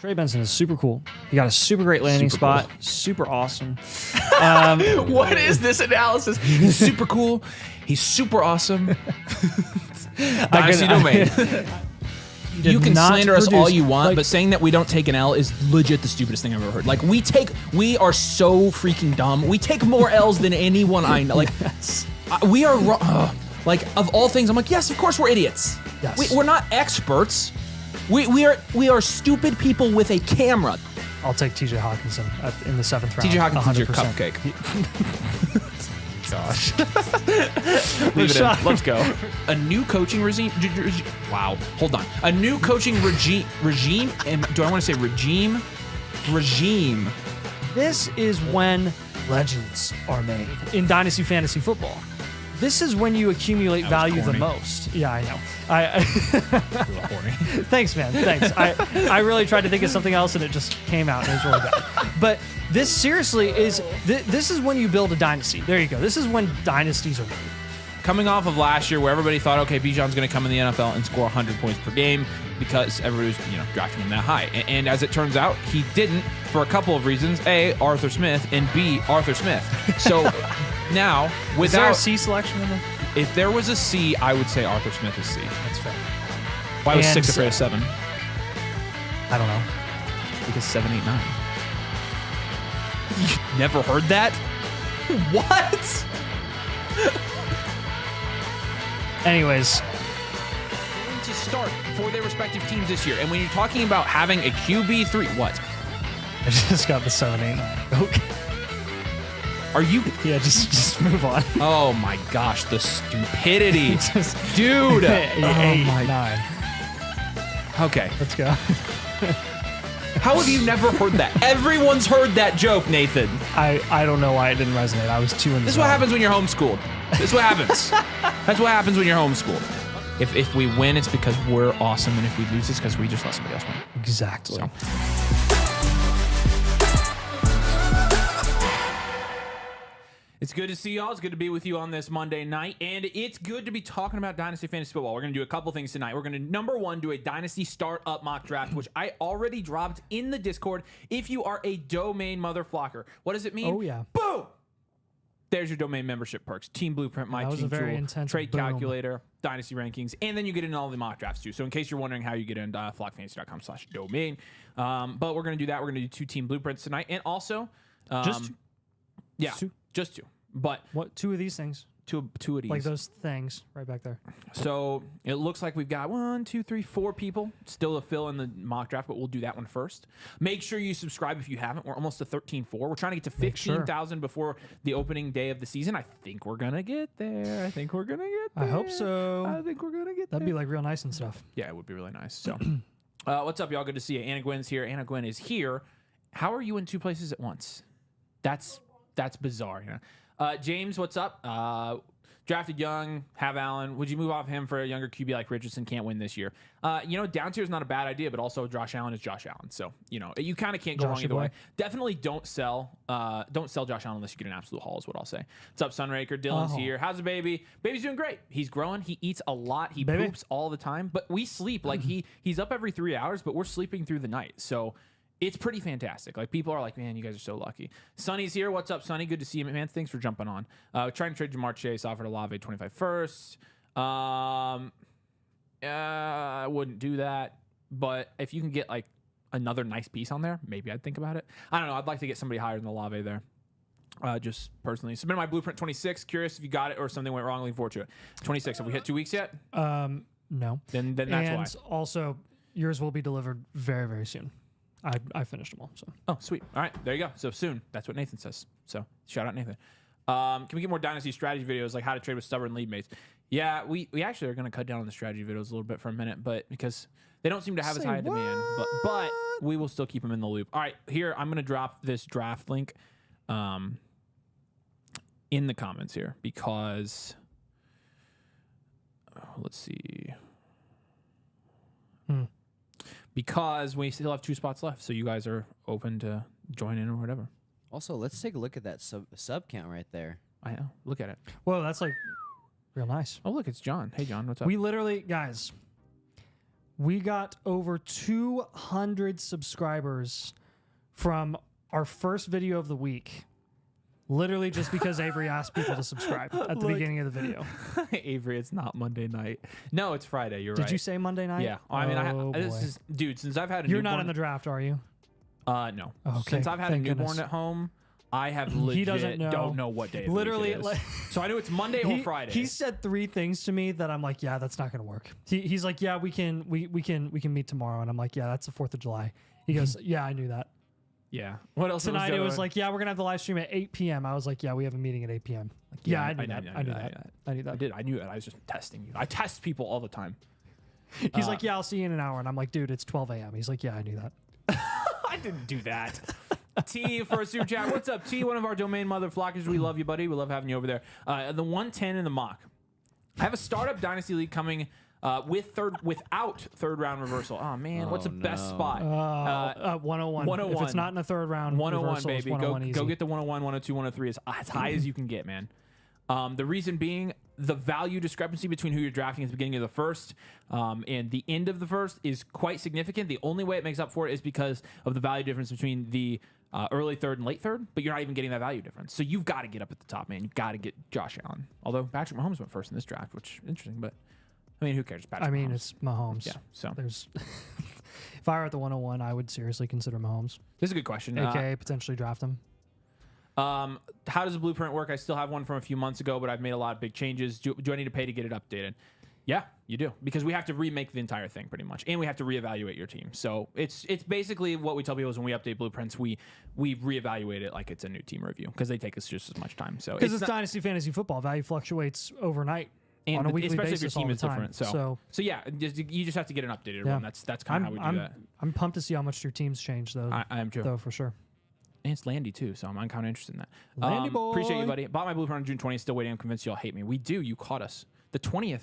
Trey Benson is super cool. He got a super great landing spot. Cool. Super awesome. What is this analysis? He's super cool. He's super awesome. Dynasty domain. You can slander us all you want, but saying that we don't take an L is legit the stupidest thing I've ever heard. Like, we are so freaking dumb. We take more L's than anyone I know. Like, we are wrong. Like, of all things, I'm like, yes, of course we're idiots. Yes. We're not experts. We are stupid people with a camera. I'll take TJ Hawkinson in the 7th round. TJ Hawkinson's your cupcake. Gosh. Leave it in. Let's go. A new coaching regime. Wow. Hold on. A new coaching regime. Do I want to say regime? Regime. This is when legends are made in Dynasty Fantasy Football. This is when you accumulate value the most. Yeah, I know. Thanks, man. Thanks. I really tried to think of something else and it just came out and it was really bad. But this seriously is, this is when you build a dynasty. There you go. This is when dynasties are made. Coming off of last year where everybody thought, okay, Bijan's going to come in the NFL and score 100 points per game because everybody was, drafting him that high. And as it turns out, he didn't for a couple of reasons. A, Arthur Smith, and B, Arthur Smith. So now, without... Is there a C selection in there? If there was a C, I would say Arthur Smith is C. That's fair. Why was 6 afraid of 7? I don't know. Because 7, 8, 9. You never heard that? What? Anyways. To start for their respective teams this year. And when you're talking about having a QB3, what? I just got the 7, 8, 9. Okay. Are you? Yeah, just move on. Oh my gosh, the stupidity. Dude. 8, 9. Okay. Let's go. How have you never heard that? Everyone's heard that joke, Nathan. I don't know why it didn't resonate. I was too in the This is what happens when you're homeschooled. This is what happens. That's what happens when you're homeschooled. If we win, it's because we're awesome, and if we lose, it's because we just let somebody else win. Exactly. So. It's good to see y'all. It's good to be with you on this Monday night. And it's good to be talking about Dynasty Fantasy Football. We're going to do a couple things tonight. We're going to, number one, do a Dynasty Startup mock draft, which I already dropped in the Discord. If you are a domain mother flocker, what does it mean? Oh, yeah. Boom! There's your domain membership perks. Team Blueprint, My Team Tool, Trade Calculator, Dynasty Rankings, and then you get in all the mock drafts too. So in case you're wondering how you get in, flockfantasy.com/domain. But we're going to do that. We're going to do 2 team blueprints tonight. And also... just 2? Yeah, just 2. But what? 2 of these things? Two of these. Like those things right back there. So it looks like we've got 1, 2, 3, 4 people still to fill in the mock draft, but we'll do that one first. Make sure you subscribe if you haven't. We're almost to 13.4. We're trying to get to 15,000 before the opening day of the season. I think we're going to get there. I hope so. I think we're going to get there. That'd be like real nice and stuff. Yeah, it would be really nice. So what's up, y'all? Good to see you. Anna Gwynn's here. Anna Gwynn is here. How are you in 2 places at once? That's bizarre. James, what's up? Drafted young, have Allen. Would you move off him for a younger QB like Richardson? Can't win this year. Down tier is not a bad idea, but also Josh Allen is Josh Allen. So, you kind of can't go wrong either way. Definitely don't sell Josh Allen unless you get an absolute haul is what I'll say. What's up, Sunraker? Dylan's here. How's the baby? Baby's doing great. He's growing. He eats a lot. He poops all the time, but we sleep. Like he's up every 3 hours, but we're sleeping through the night. So it's pretty fantastic. Like, people are like, man, you guys are so lucky. Sonny's here. What's up, Sonny? Good to see you, man. Thanks for jumping on. Trying to trade Jamar Chase, offered Olave 25 first. I wouldn't do that. But if you can get, like, another nice piece on there, maybe I'd think about it. I don't know. I'd like to get somebody higher than Olave there. Just personally. Submitted my Blueprint 26. Curious if you got it or something went wrong. Looking forward to it. 26. Have we hit 2 weeks yet? No. Then that's why. And also, yours will be delivered very, very soon. I finished them all. So. Oh, sweet. All right, there you go. So soon. That's what Nathan says. So shout out Nathan. Can we get more Dynasty strategy videos like how to trade with stubborn lead mates? Yeah, we actually are going to cut down on the strategy videos a little bit for a minute, but because they don't seem to have as high a demand. But we will still keep them in the loop. All right, here I'm going to drop this draft link in the comments here because let's see. Because we still have 2 spots left, so you guys are open to join in or whatever. Also, let's take a look at that sub count right there. I know. Look at it. Whoa, that's like real nice. Oh, look, it's John. Hey, John, what's up? We literally, guys, We got over 200 subscribers from our first video of the week. Literally just because Avery asked people to subscribe at the beginning of the video. Avery, it's not Monday night. No, it's Friday. You're right. Did you say Monday night? Yeah. I mean, this is, dude, since I've had a You're newborn. not in the draft, are you? No. Okay, Since I've had a newborn goodness. at home, I have legit doesn't know. don't know what day of Literally, the week it is. So I know it's Monday or Friday. He said 3 things to me that I'm like, yeah, that's not going to work. He's like, yeah, we can meet tomorrow, and I'm like, yeah, that's the 4th of July. He goes, yeah, I knew that. Yeah. What else? Tonight it was one? like, yeah, we're gonna have the live stream at 8 p.m. I was like, yeah, we have a meeting at 8 p.m. Like, yeah, I knew that. I knew that. I did. I knew it. I was just testing you. I test people all the time. He's like, yeah, I'll see you in an hour, and I'm like, dude, it's 12 a.m. He's like, yeah, I knew that. I didn't do that. T for a super chat. What's up, T? One of our domain mother flockers. We love you, buddy. We love having you over there. The 110 in the mock. I have a startup dynasty league coming without third round reversal. Oh man, what's the best spot? 101. 101. If it's not in the third round, 101, reversal is baby. 101 Go easy. get the 101, 102, 103 as high as you can get, man. The reason being the value discrepancy between who you're drafting at the beginning of the first and the end of the first is quite significant. The only way it makes up for it is because of the value difference between the early third and late third, but you're not even getting that value difference. So you've got to get up at the top, man. You've got to get Josh Allen. Although Patrick Mahomes went first in this draft, which is interesting, but I mean, who cares? Patrick Mahomes. It's Mahomes. Yeah, so there's. If I were at the 101, I would seriously consider Mahomes. This is a good question. AKA potentially draft him. How does the blueprint work? I still have one from a few months ago, but I've made a lot of big changes. Do I need to pay to get it updated? Yeah, you do, because we have to remake the entire thing pretty much, and we have to reevaluate your team. So it's basically what we tell people is when we update blueprints, we reevaluate it like it's a new team review because they take us just as much time. So because it's dynasty fantasy football, value fluctuates overnight. And on a weekly especially basis if your team all is the time. different. So yeah, you just have to get an updated one. That's kind of how we do that. I'm pumped to see how much your team's changed, though. I am too. Though, for sure. And it's Landy, too, so I'm kind of interested in that. Landy boy. Appreciate you, buddy. Bought my blueprint on June 20th. Still waiting. I'm convinced you'll hate me. We do. You caught us. The 20th.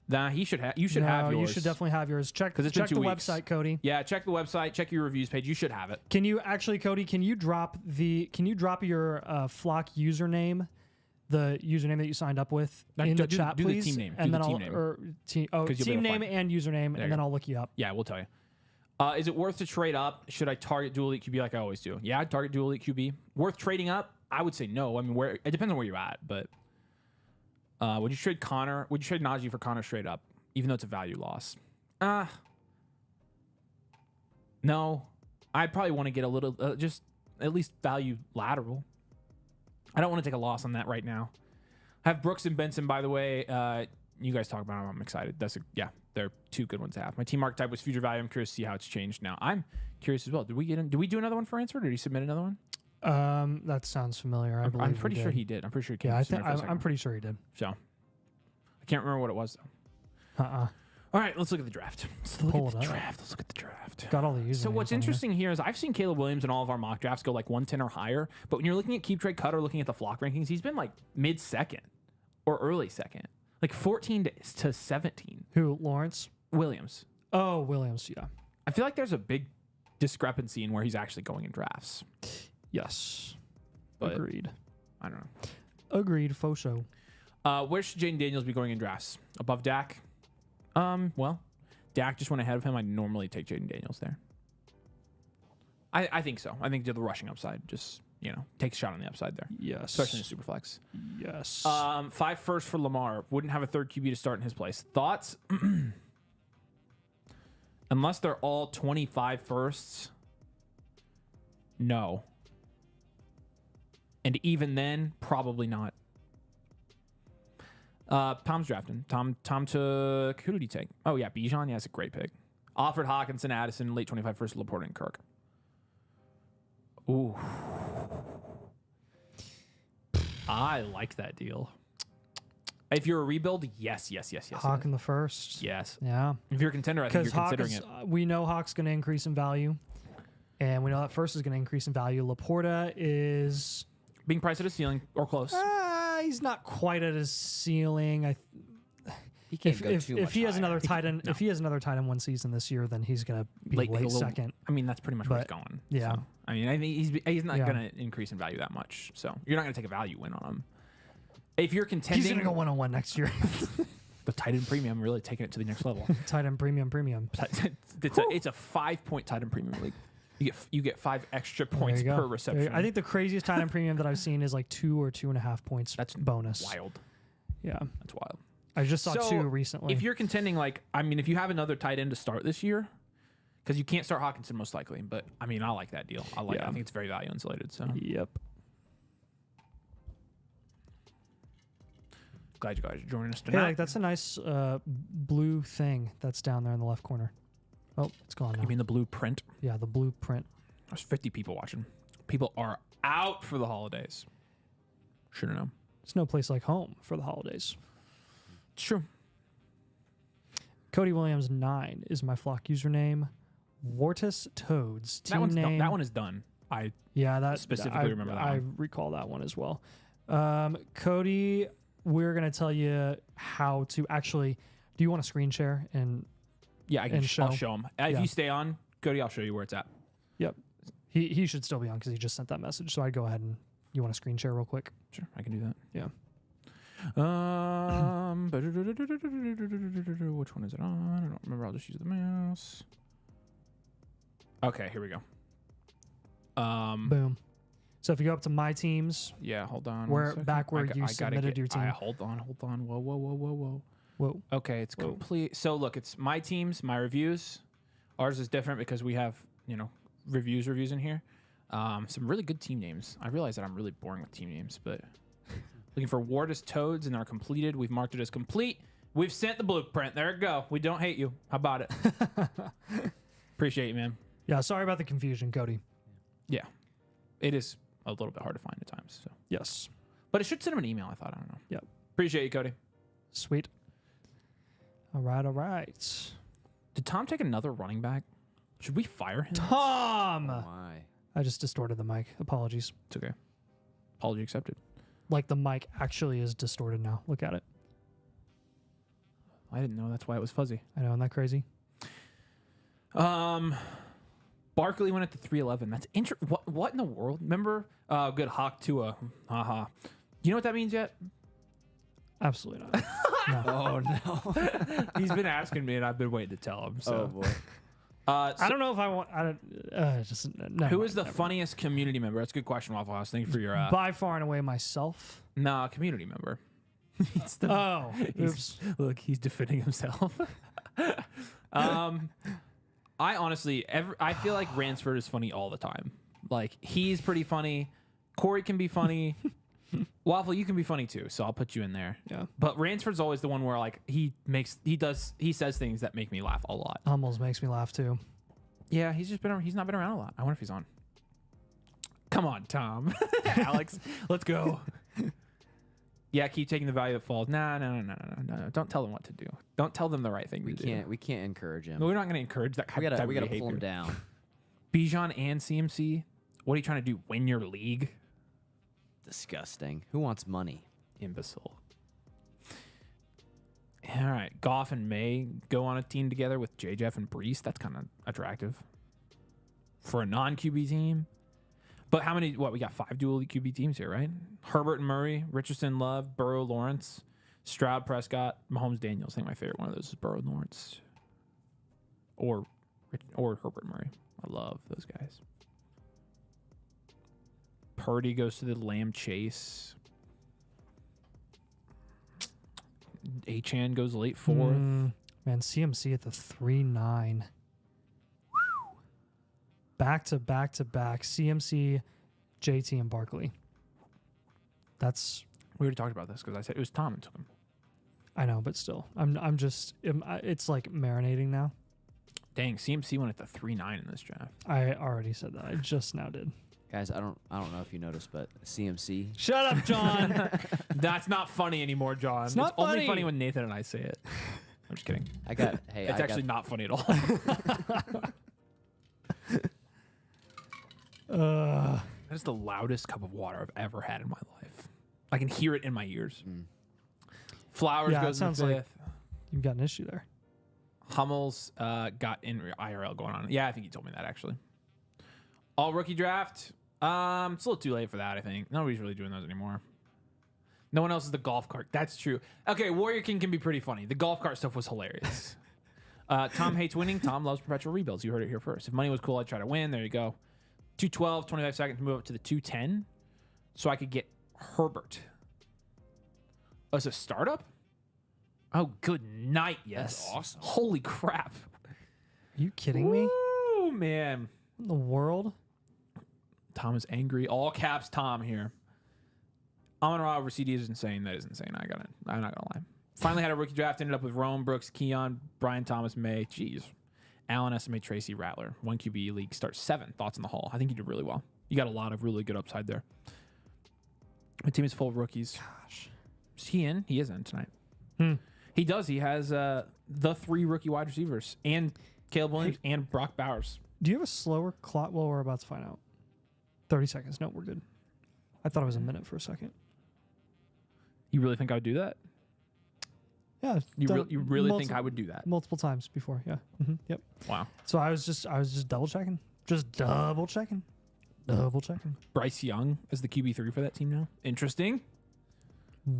Nah, you should have yours. You should definitely have yours. Check the website, Cody. Yeah, check the website. Check your reviews page. You should have it. Can you actually, Cody? Can you drop your flock username, the username that you signed up with, in the chat, please? Do the team name. And then team name. Team name and username, and then I'll look you up. Yeah, we'll tell you. Is it worth to trade up? Should I target dual elite QB like I always do? Yeah, I'd target dual elite QB. Worth trading up? I would say no. I mean, it depends on where you're at, but would you trade Connor? Would you trade Najee for Connor straight up, even though it's a value loss? No. I'd probably want to get a little, just at least value lateral. I don't want to take a loss on that right now. I have Brooks and Benson, by the way. You guys talk about them. I'm excited. They're 2 good ones to have. My team archetype was future value. I'm curious to see how it's changed now. I'm curious as well. Did we do another one for answer? Did he submit another one? That sounds familiar. I'm pretty sure he did. I'm pretty sure he came. Yeah, I'm pretty sure he did. So I can't remember what it was though. All right, let's look at the draft. Let's look at the draft. Got all the usernames. So what's interesting here is I've seen Caleb Williams in all of our mock drafts go like 110 or higher, but when you're looking at Keep Trade Cut or looking at the flock rankings, he's been like mid-second or early second, like 14 to 17. Who? Lawrence Williams. Oh, Williams. Yeah. I feel like there's a big discrepancy in where he's actually going in drafts. Yes. But agreed. I don't know. Agreed. Faux show. Where should Jaden Daniels be going in drafts? Above Dak? Well, Dak just went ahead of him. I'd normally take Jaden Daniels there. I think so. I think the rushing upside just, take a shot on the upside there. Yes. Especially in the Superflex. Yes. 5 first for Lamar. Wouldn't have a third QB to start in his place. Thoughts? Unless they're all 25 firsts, no. And even then, probably not. Tom's drafting. Tom took... Who did he take? Oh, yeah, Bijan. Yeah, that's a great pick. Offered Hawkinson, Addison, late 25 first, Laporte, and Kirk. Ooh. I like that deal. If you're a rebuild, yes. Hawk in the first. Yes. Yeah. If you're a contender, I think you're considering it. We know Hawk's going to increase in value, and we know that first is going to increase in value. Laporta is being priced at a ceiling or close. He's not quite at his ceiling. He can't go too much if he has higher. another tight end, if he has another tight end one season this year, then he's going to be late second. I mean, that's pretty much where he's going. Yeah. So, I mean, I think he's not going to increase in value that much. So you're not going to take a value win on him. If you're contending, he's going to go 101 next year. The tight end premium really taking it to the next level. Tight end premium. It's a 5-point tight end premium league. You get 5 extra points per reception. I think the craziest tight end premium that I've seen is like 2 or 2.5 points. That's bonus. Wild. Yeah, that's wild. I just saw 2 recently. If you're contending, if you have another tight end to start this year, because you can't start Hawkinson most likely, but I like that deal. I think it's very value insulated. So yep. Glad you guys are joining us tonight. Hey, that's a nice blue thing that's down there in the left corner. Oh, it's gone now. You mean the blueprint? Yeah, the blueprint. There's 50 people watching. People are out for the holidays. Should have known. There's no place like home for the holidays. It's true. Cody Williams 9 is my flock username. Wartus Toads. Team name. That one is done. I specifically remember that I one. recall that one as well. Cody, we're going to tell you how to actually... Do you want to screen share and... Yeah, I'll show him. If you stay on, Cody, I'll show you where it's at. Yep. He should still be on because he just sent that message. So I'd go ahead and... You want to screen share real quick? Sure, I can do that. Yeah. Which one is it on? I don't remember. I'll just use the mouse. Okay, here we go. Boom. So if you go up to my teams, yeah, hold on. Back where you submitted your team. Hold on. Whoa. Whoa. Okay, it's complete. So look, it's my teams, my reviews. Ours is different because we have reviews in here. Some really good team names. I realize that I'm really boring with team names, but looking for Wartus Toads and are completed. We've marked it as complete. We've sent the blueprint. There it go. We don't hate you. How about it? Appreciate you, man. Yeah, sorry about the confusion, Cody. Yeah, it is a little bit hard to find at times. So yes, but it should send him an email. I thought. I don't know. Yep. Appreciate you, Cody. Sweet. All right. Did Tom take another running back? Should we fire him? Tom! Oh my. I just distorted the mic. Apologies. It's okay. Apology accepted. Like the mic actually is distorted now. Look at it. I didn't know that's why it was fuzzy. I know, isn't that crazy? Barkley went at the 311. That's interesting. What in the world? Remember? Good Hawk Tua. Haha. You know what that means yet? Absolutely not. No. Oh no. He's been asking me, and I've been waiting to tell him. So. Oh boy. I don't know if I want. Who is the funniest community member? That's a good question, Waffle House. Thank you for your. By far and away, myself. Nah, community member. Oops. Look, he's defending himself. I honestly, I feel like Ransford is funny all the time. Like he's pretty funny. Corey can be funny. Waffle, you can be funny too, so I'll put you in there. Yeah. But Ransford's always the one where like he says things that make me laugh a lot. Almost makes me laugh too. Yeah, he's not been around a lot. I wonder if he's on. Come on, Tom. Alex, let's go. Yeah, keep taking the value that falls. No. Don't tell them what to do. Don't tell them the right thing to do. We can't encourage him. No, we're not going to encourage that kind of behavior. We gotta pull him down. Bijan and CMC. What are you trying to do? Win your league? Disgusting. Who wants money? Imbecile. All right. Goff and May go on a team together with J. Jeff and Brees. That's kind of attractive for a non-QB team. But how many? We got 5 dual QB teams here, right? Herbert and Murray, Richardson, Love, Burrow, Lawrence, Stroud, Prescott, Mahomes, Daniels. I think my favorite one of those is Burrow and Lawrence. Or Herbert and Murray. I love those guys. Purdy goes to the Lamb Chase. Achane goes late 4th. Man, CMC at the 3-9. Back to back. CMC, JT, and Barkley. We already talked about this because I said it was Tom that took him. I know, but still, I'm just. It's like marinating now. Dang, CMC went at the 3-9 in this draft. I already said that. I just now did. Guys, I don't know if you noticed, but CMC. Shut up, John. That's not funny anymore, John. It's not funny. Only funny when Nathan and I say it. I'm just kidding. It's actually not funny at all. That is the loudest cup of water I've ever had in my life. I can hear it in my ears. Flowers goes in the 5th. Like you've got an issue there. Hummel's got in IRL going on. Yeah, I think you told me that actually. All rookie draft. It's a little too late for that, I think. Nobody's really doing those anymore. No one else is the golf cart. That's true. Okay, Warrior King can be pretty funny. The golf cart stuff was hilarious. Tom hates winning. Tom loves perpetual rebuilds. You heard it here first. If money was cool, I'd try to win. There you go. 212, 25 seconds to move up to the 210 so I could get Herbert. As a startup? Oh, good night, yes. That's awesome. Holy crap. Are you kidding me? Oh, man. In the world? Tom is angry. All caps Tom here. Amon-Ra over CD is insane. That is insane. I'm not going to lie. Finally had a rookie draft. Ended up with Rome, Brooks, Keon, Brian Thomas, May. Jeez. Allen, SMA, Tracy, Rattler. 1 QB league starts 7. Thoughts on the Hall? I think you did really well. You got a lot of really good upside there. My team is full of rookies. Gosh. Is he in? He is in tonight. He does. He has the 3 rookie wide receivers and Caleb Williams and Brock Bowers. Do you have a slower clock? Well, we're about to find out. 30 seconds. No, we're good. I thought it was a minute for a second. You really think I would do that? Yeah. You really think I would do that? Multiple times before. Yeah. Yep. Wow. So I was just double checking. Just double checking. Double checking. Bryce Young is the QB3 for that team now. Interesting.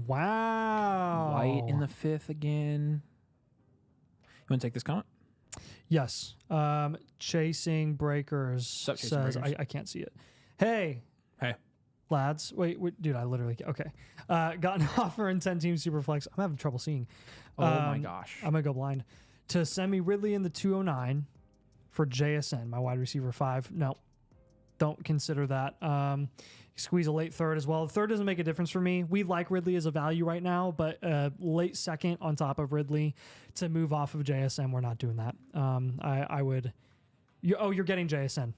Wow. White in the 5th again. You want to take this comment? Yes. Chasing Breakers Chasing says, Breakers? I can't see it. Hey, lads. Wait, dude, I literally, okay. Got an offer in 10 team Superflex. I'm having trouble seeing. Oh my gosh. I'm going to go blind. To send me Ridley in the 209 for JSN, my wide receiver 5. No, don't consider that. Squeeze a late 3rd as well. The 3rd doesn't make a difference for me. We like Ridley as a value right now, but late 2nd on top of Ridley to move off of JSN, we're not doing that. I would. You're getting JSN.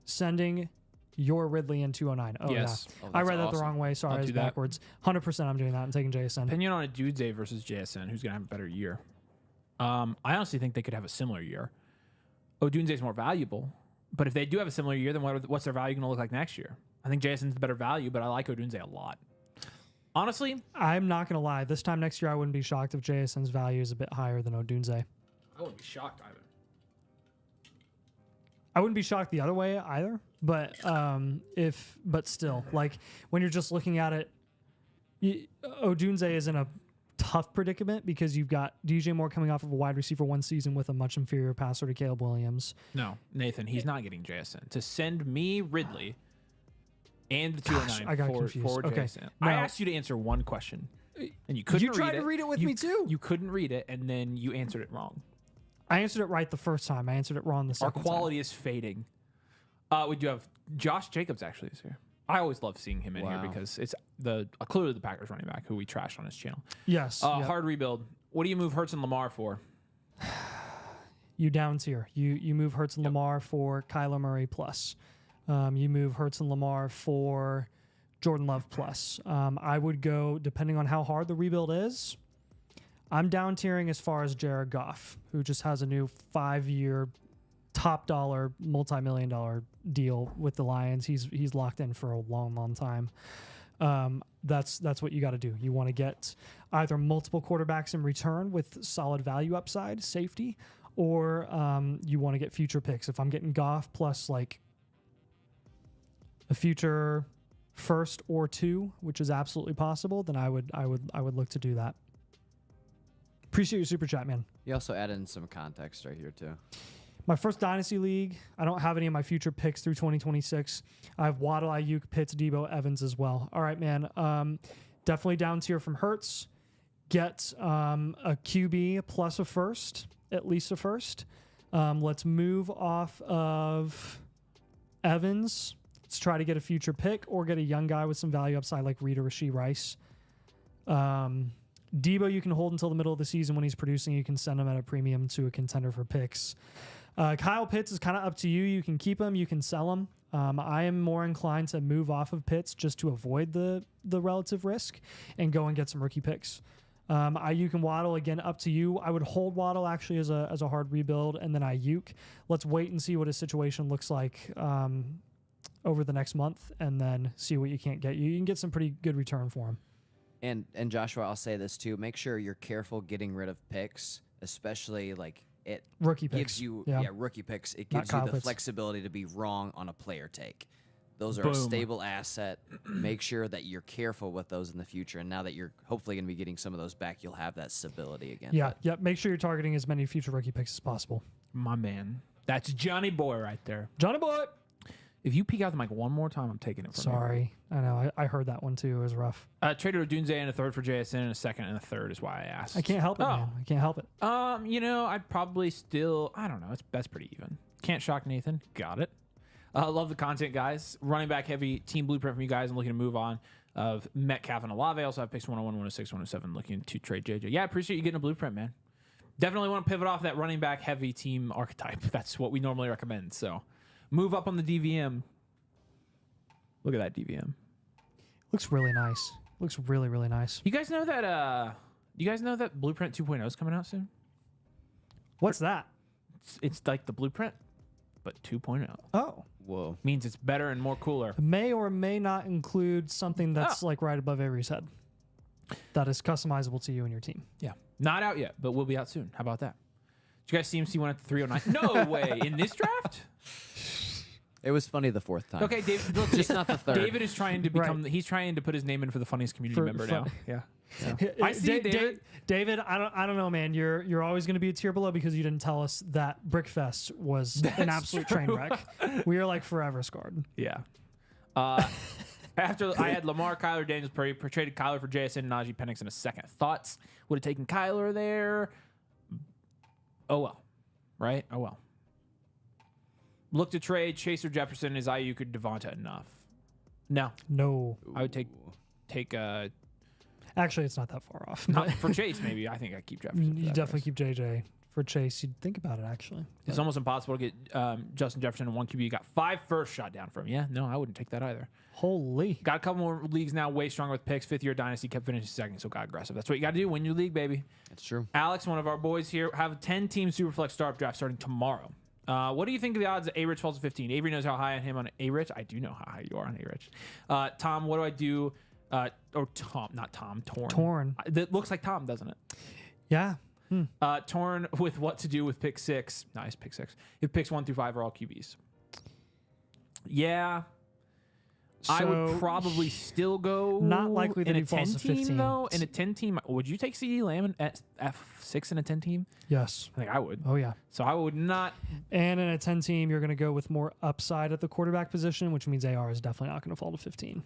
Sending your Ridley in 209. Oh, yes. yeah. Oh, I that's read that the awesome. wrong way. Sorry, I'll I was do that. backwards. 100% I'm doing that. I'm taking JSN. Opinion on a Dude versus JSN. Who's going to have a better year? I honestly think they could have a similar year. Odunze is more valuable, but if they do have a similar year, then what's their value going to look like next year? I think Jason's the better value, but I like Odunze a lot. Honestly, I'm not going to lie. This time next year, I wouldn't be shocked if JSN's value is a bit higher than Odunze. I wouldn't be shocked either. I wouldn't be shocked the other way either, but still, like when you're just looking at it, Odunze is in a tough predicament because you've got DJ Moore coming off of a wide receiver 1 season with a much inferior passer to Caleb Williams. No, Nathan, he's not getting JSN. To send me Ridley and the 209 I got for confused. Okay. JSN. No. I asked you to answer one question, and you couldn't You tried to read it with me too. You couldn't read it, and then you answered it wrong. I answered it right the first time. I answered it wrong the Our second quality is fading. We do have Josh Jacobs actually is here. I always love seeing him in here Wow. because it's clearly the Packers running back who we trashed on his channel. time. Yes. Yep. Hard rebuild. What do you move Hurts and Lamar for? You down tier. You move Hurts and Lamar for Kyler Murray plus. You move Hurts and Lamar for Jordan Love plus. I would go, depending on how hard the rebuild is, I'm down tiering as far as Jared Goff, who just has a new 5-year top dollar, multi-million-dollar deal with the Lions. He's locked in for a long, long time. That's what you got to do. You want to get either multiple quarterbacks in return with solid value upside, safety, or you want to get future picks. If I'm getting Goff plus like a future 1st or 2, which is absolutely possible, then I would look to do that. Appreciate your super chat, man. You also added in some context right here too. My first Dynasty League, I don't have any of my future picks through 2026. I have Waddle, Ayuk, Pitts, Debo, Evans as well. All right, man. Definitely down tier from Hurts. Get a QB plus a 1st, at least a 1st. Let's move off of Evans. Let's try to get a future pick or get a young guy with some value upside like Reed or Rashee Rice. Debo, you can hold until the middle of the season when he's producing. You can send him at a premium to a contender for picks. Kyle Pitts is kind of up to you. You can keep him. You can sell him. I am more inclined to move off of Pitts just to avoid the relative risk and go and get some rookie picks. Ayuk and Waddle, again, up to you. I would hold Waddle actually as a hard rebuild, and then Ayuk. Let's wait and see what his situation looks like over the next month, and then see what you can't get. You can get some pretty good return for him. And Joshua, I'll say this too. Make sure you're careful getting rid of picks, especially like it Rookie gives picks. you Yeah. rookie picks. It Not gives you Kyle the Pitts. flexibility to be wrong on a player take. those are a stable asset. Make sure that you're careful with those in the future. And now that you're hopefully going to be getting some of those back, you'll have that stability again. Yeah, yeah. Make sure you're targeting as many future rookie picks as possible. My man. That's Johnny Boy right there. Johnny Boy. If you peek out the mic one more time, I'm taking it from you. Sorry. I know. I heard that one too. It was rough. Traded Odunze in a third for JSN and a second and a third is why I asked. I can't help it, man. I can't help it. I'd probably still, I don't know. That's pretty even. Can't shock Nathan. Got it. Love the content, guys. Running back heavy team blueprint from you guys. I'm looking to move on of Metcalf and Olave. Also have picks 101, 106, 107. Looking to trade JJ. Yeah, I appreciate you getting a blueprint, man. Definitely want to pivot off that running back heavy team archetype. That's what we normally recommend. So move up on the DVM. Look at that DVM. Looks really nice. Looks really, really nice. You guys know that Blueprint 2.0 is coming out soon? What's that? It's like the Blueprint, but 2.0. Oh. Whoa. Means it's better and more cooler. May or may not include something that's like right above Avery's head. That is customizable to you and your team. Yeah. Not out yet, but will be out soon. How about that? Did you guys see CMC1 at the 309? No way. In this draft? It was funny the fourth time. Okay, David. Look, Just not the third. David is trying to become. He's trying to put his name in for the funniest community member now. Yeah. I see, David. David, I don't know, man. You're always going to be a tier below because you didn't tell us that Brickfest was an absolute train wreck. We are like forever scarred. Yeah. After I had Lamar, Kyler, Daniels, Purdy, traded Kyler for JSN, Najee, Penix in a second. Thoughts? Would have taken Kyler there. Oh well, right? Oh well. Look to trade Chase or Jefferson. Is Ayuk or Devonta enough? No. I would take. Actually, it's not that far off. For Chase, maybe. I think I keep Jefferson. You definitely keep JJ. For Chase, you'd think about it, actually. It's almost impossible to get Justin Jefferson in one QB. You got 5 first shot down from him. Yeah, no, I wouldn't take that either. Holy. Got a couple more leagues now, way stronger with picks. 5th year Dynasty, kept finishing second, so got aggressive. That's what you got to do. Win your league, baby. That's true. Alex, one of our boys here, have a 10-team Superflex startup draft starting tomorrow. What do you think of the odds that A-Rich falls to 15? Avery knows how high on him on A-Rich. I do know how high you are on A-Rich. Tom, what do I do? Or Tom, not Tom, Torn. Torn. That looks like Tom, doesn't it? Yeah. Torn with what to do with pick 6. Nice, pick 6. If picks 1 through 5 are all QBs. Yeah. So I would probably still go not likely that in a he falls 10 to 15. team, though. In a 10 team, would you take CD Lamb at F6 in a 10 team? Yes. I think I would. Oh, yeah. So I would not. And in a 10 team, you're going to go with more upside at the quarterback position, which means AR is definitely not going to fall to 15.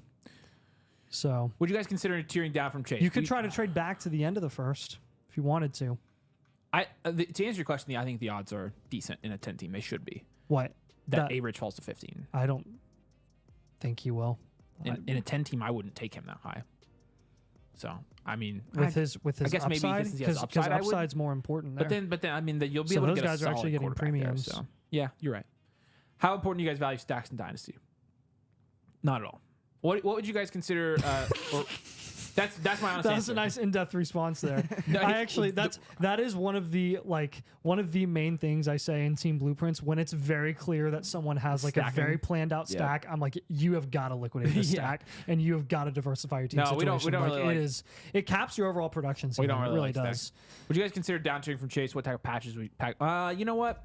So Would you guys consider tearing down from Chase? you could try to trade back to the end of the first if you wanted to. To answer your question, I think the odds are decent in a 10 team. They should be. What? That A-Rich falls to 15. I don't think he will. In a 10 team, I wouldn't take him that high. So, I mean, with his I guess maybe upside, because he has upside, I would. upside's more important there. But then, I mean, you'll be So able to those get a guys are solid actually getting quarterback there, premiums. so yeah, you're right. How important do you guys value stacks in Dynasty? Not at all. What would you guys consider? Or that's my honest that answer. was a nice in-depth response there. No, I actually that is one of the main things I say in team blueprints when it's very clear that someone has like Stacking. a very planned out stack. I'm like, you have got to liquidate this Yeah. stack and you have got to diversify your team No, we situation. don't really it caps your overall production. We don't it really really like does. stacks. Would you guys consider downturning from Chase? What type of patches we pack? You know what?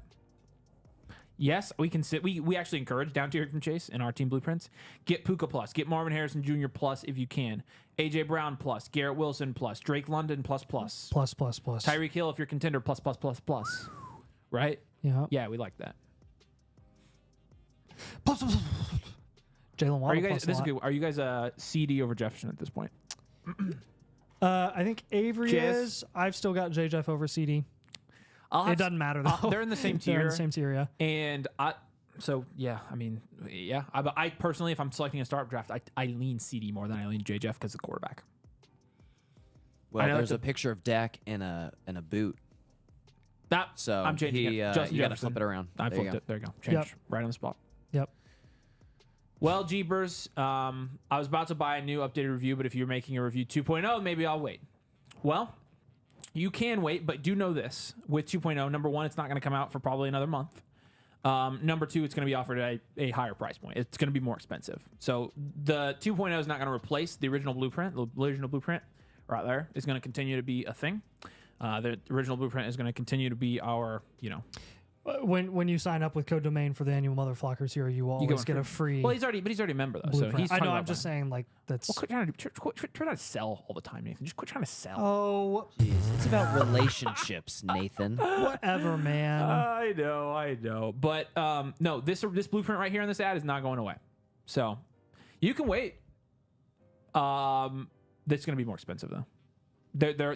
Yes, we can sit. We actually encourage down tiering from Chase in our team blueprints. Get Puka plus. Get Marvin Harrison Jr. plus if you can. AJ Brown plus. Garrett Wilson plus. Drake London plus plus. Plus. Tyreek Hill if you're contender plus. Right? Yeah. Yeah, we like that. Plus. Jalen Waddle. Are you guys? plus a This is lot. good. Are you guys CD over Jefferson at this point? I think Avery Cheers. is. I've still got JJF over CD. It doesn't matter though. They're in the same tier. They're in the same tier, yeah. And I personally, if I'm selecting a startup draft, I lean CD more than I lean JJF because of the quarterback. Well, I know there's that's a picture of Dak in a boot. So I'm changing it. Justin you got to Jefferson. flip it around. I There you flipped go. it. There you go. Change Yep. right on the spot. Yep. Well, Jeepers, I was about to buy a new updated review, but if you're making a review 2.0, maybe I'll wait. Well, you can wait, but do know this. With 2.0, number one, it's not going to come out for probably another month. Number two, it's going to be offered at a higher price point. It's going to be more expensive. So the 2.0 is not going to replace the original blueprint. The original blueprint right there is going to continue to be a thing. The original blueprint is going to continue to be our, When you sign up with Code Domain for the annual Mother Flockers here, you always get a free. Well, he's already a member though, so blueprint. he's. I know. talking I'm about just buying. saying, like that's. Well, quit trying to sell all the time, Nathan. Just quit trying to sell. Oh, Jeez, it's about relationships, Nathan. whatever, man. I know. But no, this blueprint right here in this ad is not going away. So you can wait. That's going to be more expensive though.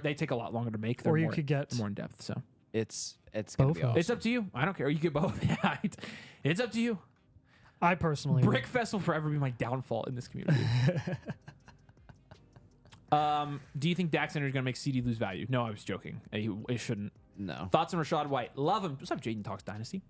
They take a lot longer to make. Or you could get more in depth. So It's gonna Both be of awesome. it's up to you. I don't care. You get both. Yeah, it's up to you. I personally Brick Fest will forever be my downfall in this community. Do you think Dak Center is going to make CD lose value? No, I was joking. It shouldn't. No. Thoughts on Rashad White? Love him. What's up, Jaden Talks Dynasty?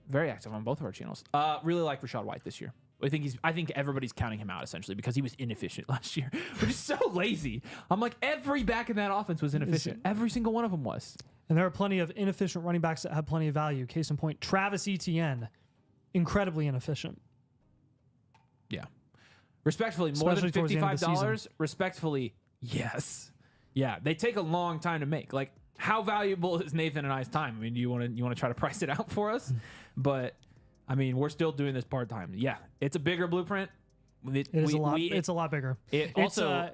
Very active on both of our channels. Really like Rashad White this year. I think everybody's counting him out essentially because he was inefficient last year, which is so lazy. I'm like, every back in that offense was inefficient. Every single one of them was. And there are plenty of inefficient running backs that have plenty of value. Case in point, Travis Etienne, incredibly inefficient. Yeah. Respectfully, more Especially than towards the end of the season. $55. Respectfully, yes. Yeah, they take a long time to make. Like, how valuable is Nathan and I's time? I mean, do you want to try to price it out for us? But I mean, we're still doing this part time. Yeah, it's a bigger blueprint. It's a lot bigger. It It's also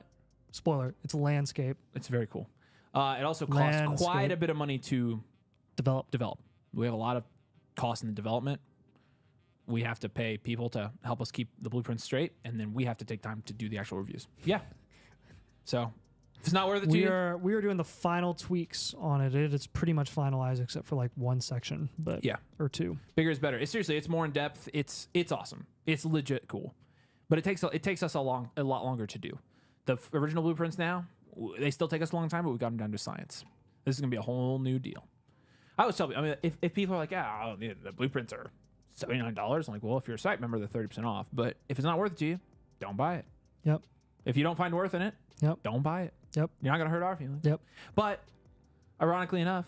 spoiler. It's a landscape. it's very cool. It also costs quite a bit of money to Develop. We have a lot of costs in the development. We have to pay people to help us keep the blueprints straight, and then we have to take time to do the actual reviews. Yeah. So if it's not worth it to you, We are doing the final tweaks on it. It's pretty much finalized except for like one section, but yeah, or two. bigger is better. It's more in depth. It's awesome. It's legit cool, but it takes us a lot longer to do. The original blueprints now, they still take us a long time, but we got them down to science. This is gonna be a whole new deal. I always tell people, I mean, if people are like, the blueprints are $79, I'm like, well, if you're a site member, they're 30% off. But if it's not worth it to you, don't buy it. Yep. If you don't find worth in it, Yep. don't buy it. Yep. You're not gonna hurt our feelings. Yep. But ironically enough,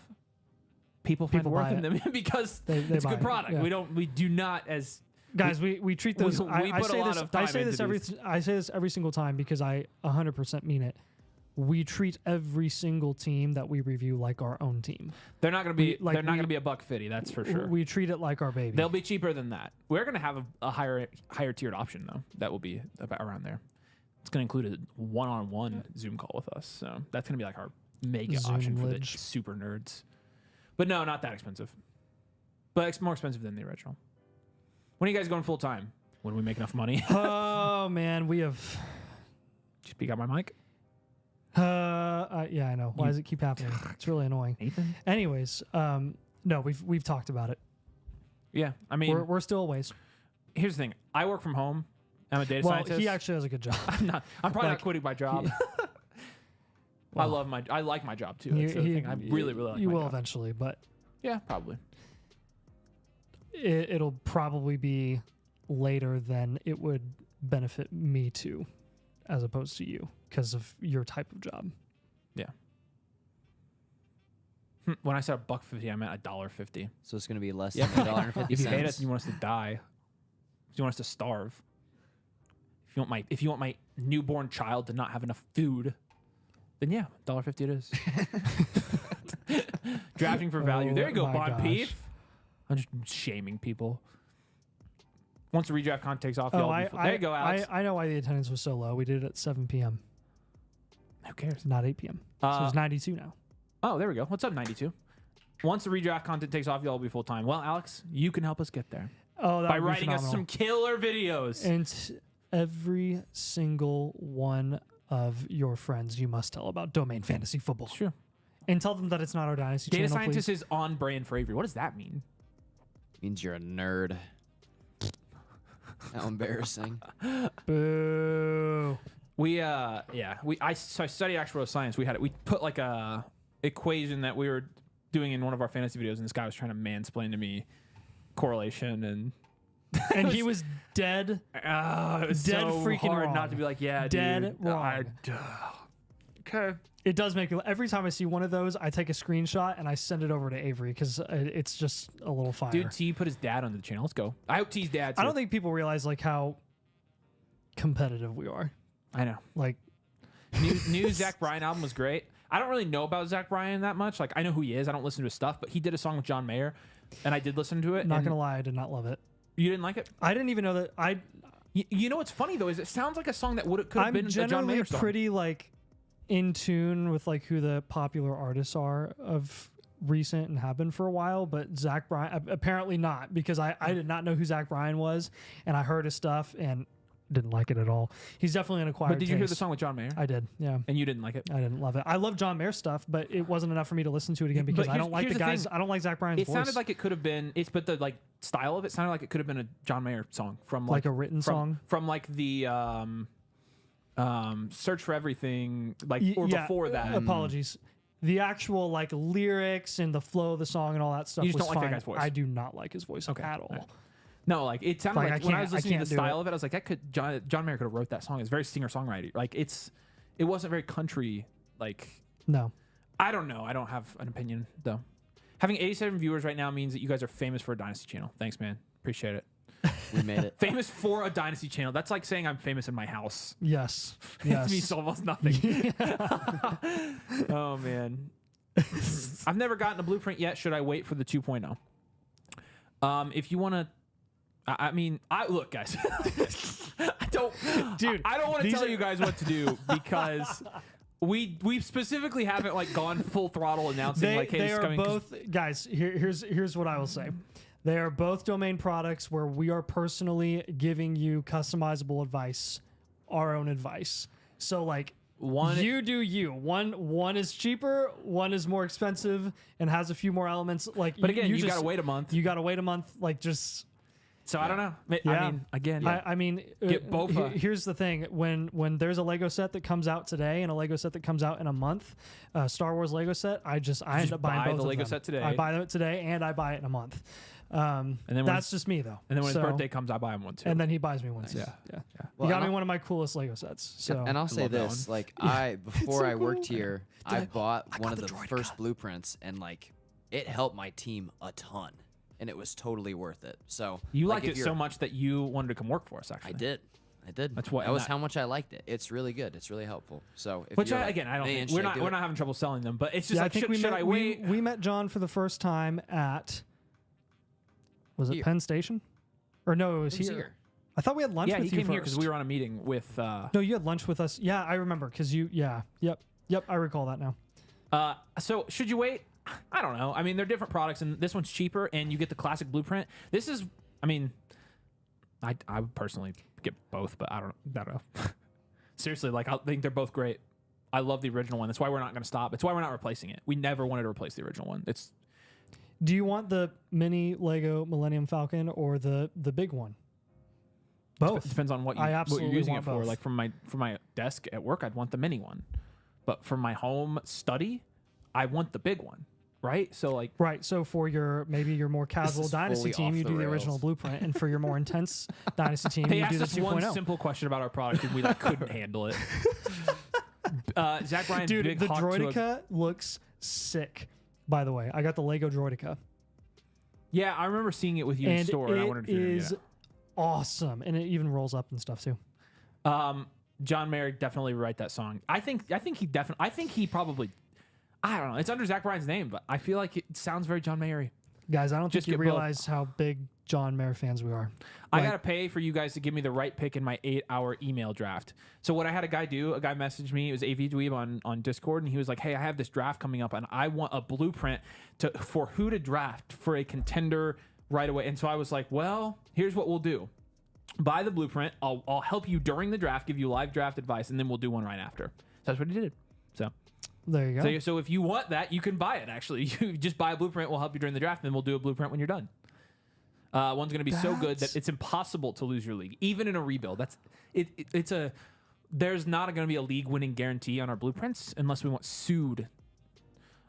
people find People worth buy in it. them because They it's a buy good it. product. Yeah. We do not as Guys, we treat those. we I put a say lot this. of time I say this into I say this every single time because I 100% mean it. We treat every single team that we review like our own team. they're not gonna be they're not gonna be $150. That's for sure. We treat it like our baby. They'll be cheaper than that. We're gonna have a higher tiered option though. That will be about around there. It's gonna include a one-on-one Zoom call with us. So that's gonna be like our mega option for the Zoom-lidge. super nerds. But no, not that expensive. But it's more expensive than the original. When are you guys going full time? When we make enough money? Oh man, we have. Just speak out my mic, Yeah, I know. Why does it keep happening? It's really annoying. Nathan. Anyways, no, we've talked about it. Yeah, I mean, We're still a ways. here's the thing. I work from home. I'm a data Well, scientist. he actually has a good job. I'm probably like, not quitting my job. I like my job too. That's the thing. I really like You my will job. eventually, but Yeah, probably. it'll probably be later than it would benefit me to, as opposed to you, because of your type of job. Yeah. When I said $1.50, I meant $1.50. So it's gonna be less Yeah. than $1.50. If you hate us and you want us to die, if you want us to starve, if you want my newborn child to not have enough food, then yeah, $1.50 it is. Drafting for value. Oh There you go, my Bon gosh. Peef. I'm just shaming people. Once the redraft con takes off, Oh, there you go, Alex. I know why the attendance was so low. We did it at 7 p.m., Who cares? not 8 p.m. So it's 92 now. Oh, there we go. What's up, 92? Once the redraft content takes off, y'all will be full time. Well, Alex, you can help us get there Oh, that by would be writing us some phenomenal. killer videos. And every single one of your friends you must tell about Domain Fantasy Football. It's true. And tell them that it's not our Dynasty Data channel, scientist please. is on brand for Avery. What does that mean? Means you're a nerd. How embarrassing. Boo. I studied actuarial science. We put like a equation that we were doing in one of our fantasy videos, and this guy was trying to mansplain to me correlation, and And he was dead. it was Dead so freaking hard wrong. not to be like, yeah, Dead dude, wrong. Okay. It does make me. Every time I see one of those, I take a screenshot and I send it over to Avery because it's just a little fire. Dude, T put his dad onto the channel. Let's go. I hope T's dad. I too. don't think people realize like how competitive we are. I know. Like, New Zach Bryan album was great. I don't really know about Zach Bryan that much. Like, I know who he is. I don't listen to his stuff, but he did a song with John Mayer. and I did listen to it. Not and gonna lie, I did not love it. You didn't like it? I didn't even know that. You know what's funny though is it sounds like a song that could have I'm been a John generally Mayer song. pretty like in tune with like who the popular artists are of recent and have been for a while, but Zach Bryan apparently not, because I did not know who Zach Bryan was, and I heard his stuff and didn't like it at all. He's definitely an acquired But did you hear taste. the song with John Mayer? I did, yeah. And you didn't like it? I didn't love it. I love John Mayer stuff, but it wasn't enough for me to listen to it again because But I don't like here's the the guys. thing. I don't like Zach Bryan's It voice. sounded like it could have been. But the like style of it sounded like it could have been a John Mayer song from like a written song from like the Search for Everything, like or Yeah, before that. Apologies. The actual like lyrics and the flow of the song and all that stuff You just was don't like that fine. guy's voice? I do not like his voice at all. Right. No, like it sounded Like, like, I when I can't- was I listening to can't the do style it. of it, I was like, that could John Mayer could have wrote that song. It's very singer songwriter. Like it wasn't very country. Like No. I don't know. I don't have an opinion though. Having 87 viewers right now means that you guys are famous for a Dynasty channel. Thanks, man. Appreciate it. We made it. Famous for a Dynasty channel. That's like saying I'm famous in my house. Yes. It Yes. means almost nothing. Oh man. I've never gotten a blueprint yet. Should I wait for the 2.0? If you want to, I look, guys. I don't want to these tell are- you guys what to do because we specifically haven't like gone full throttle announcing like, hey, they this is are coming. both guys. Here's what I will say. They are both domain products where we are personally giving you customizable advice, our own advice. So like you do you. One is cheaper, one is more expensive and has a few more elements. Like, But again, you just gotta wait a month. You gotta wait a month. Like just. So I don't know. Yeah. I mean, again, I mean, Get both, here's the thing: when there's a Lego set that comes out today and a Lego set that comes out in a month, Star Wars Lego set, I end up buying buy both the of Lego them. set today. I buy them today and I buy it in a month. then when That's just me though. and then when So- his birthday comes, I buy him one too. and then he buys me one too. Yeah. yeah. Well, He got and me I'll- one of my coolest Lego sets. So And I'll say love that this, one. like before so I worked cool. here, I bought one of the the droid first cut. blueprints, and like it helped my team a ton, and it was totally worth it. So You like, liked if it you're- so much that you wanted to come work for us. Actually, I did. That's what- That was and how much I liked it. It's really good. It's really helpful. So if Which you're I, like, again, I don't. "Man, Think, should I do we're it?" not having trouble selling them, but it's just yeah, like I think should I wait? We met John for the first time at was it Here. Penn Station? Or no, it was It was here. here. I thought we had lunch Yeah, with he you came here because first. we were on a meeting with. No, you had lunch with us. Yeah, I remember because you. Yeah, yep. I recall that now. So should you wait? I don't know. I mean, they're different products, and this one's cheaper, and you get the classic blueprint. This is, I mean, I would personally get both, but I don't know. Seriously, like I think they're both great. I love the original one. That's why we're not going to stop. It's why we're not replacing it. We never wanted to replace the original one. It's Do you want the mini Lego Millennium Falcon or the big one? Both. It depends on what, I what you're absolutely using it want for. both. Like from my desk at work, I'd want the mini one, but for my home study, I want the big one. Right? So like, Right. So for your maybe your more casual is Dynasty fully team, off you the do the original rails. blueprint, and for your more intense Dynasty team, they you asked do the us one 2.0. simple question about our product, and we like couldn't handle it. Zach Bryan, Dude, big the hawk to a- Droideka looks sick. By the way, I got the Lego Droideka, Yeah, I remember seeing it with you in and store, and I it wondered if you were gonna is get it. awesome, and it even rolls up and stuff too. John Mayer definitely write that song. I think he probably. I don't know. It's under Zach Bryan's name, but I feel like it sounds very John Mayer-y. Guys, I don't Just think you get both. realize how big John Mayer fans we are. I Like- gotta pay for you guys to give me the right pick in my 8-hour email draft. So what I had a guy messaged me. It was AV Dweeb on Discord, and he was like, "Hey, I have this draft coming up, and I want a blueprint for who to draft for a contender right away." And so I was like, "Well, here's what we'll do: buy the blueprint. I'll help you during the draft, give you live draft advice, and then we'll do one right after." So that's what he did. So. There you go. So if you want that, you can buy it. Actually, you just buy a blueprint. We'll help you during the draft, and then we'll do a blueprint when you're done. One's going to be so good that That's- it's impossible to lose your league, even in a rebuild. There's not going to be a league-winning guarantee on our blueprints unless we want sued.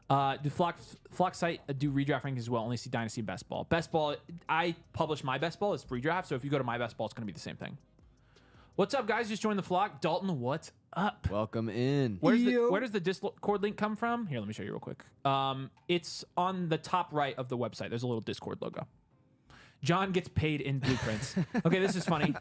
Do Flock site do redraft rankings as well? Only see Dynasty and Best Ball. Best Ball, I publish my Best Ball as redraft, so if you go to my Best Ball, it's going to be the same thing. What's up, guys? Just joined the flock. Dalton, what's up? Welcome in. Where Yo. does the Discord link come from? Here, let me show you real quick. It's on the top right of the website. There's a little Discord logo. John gets paid in blueprints. Okay, this is funny.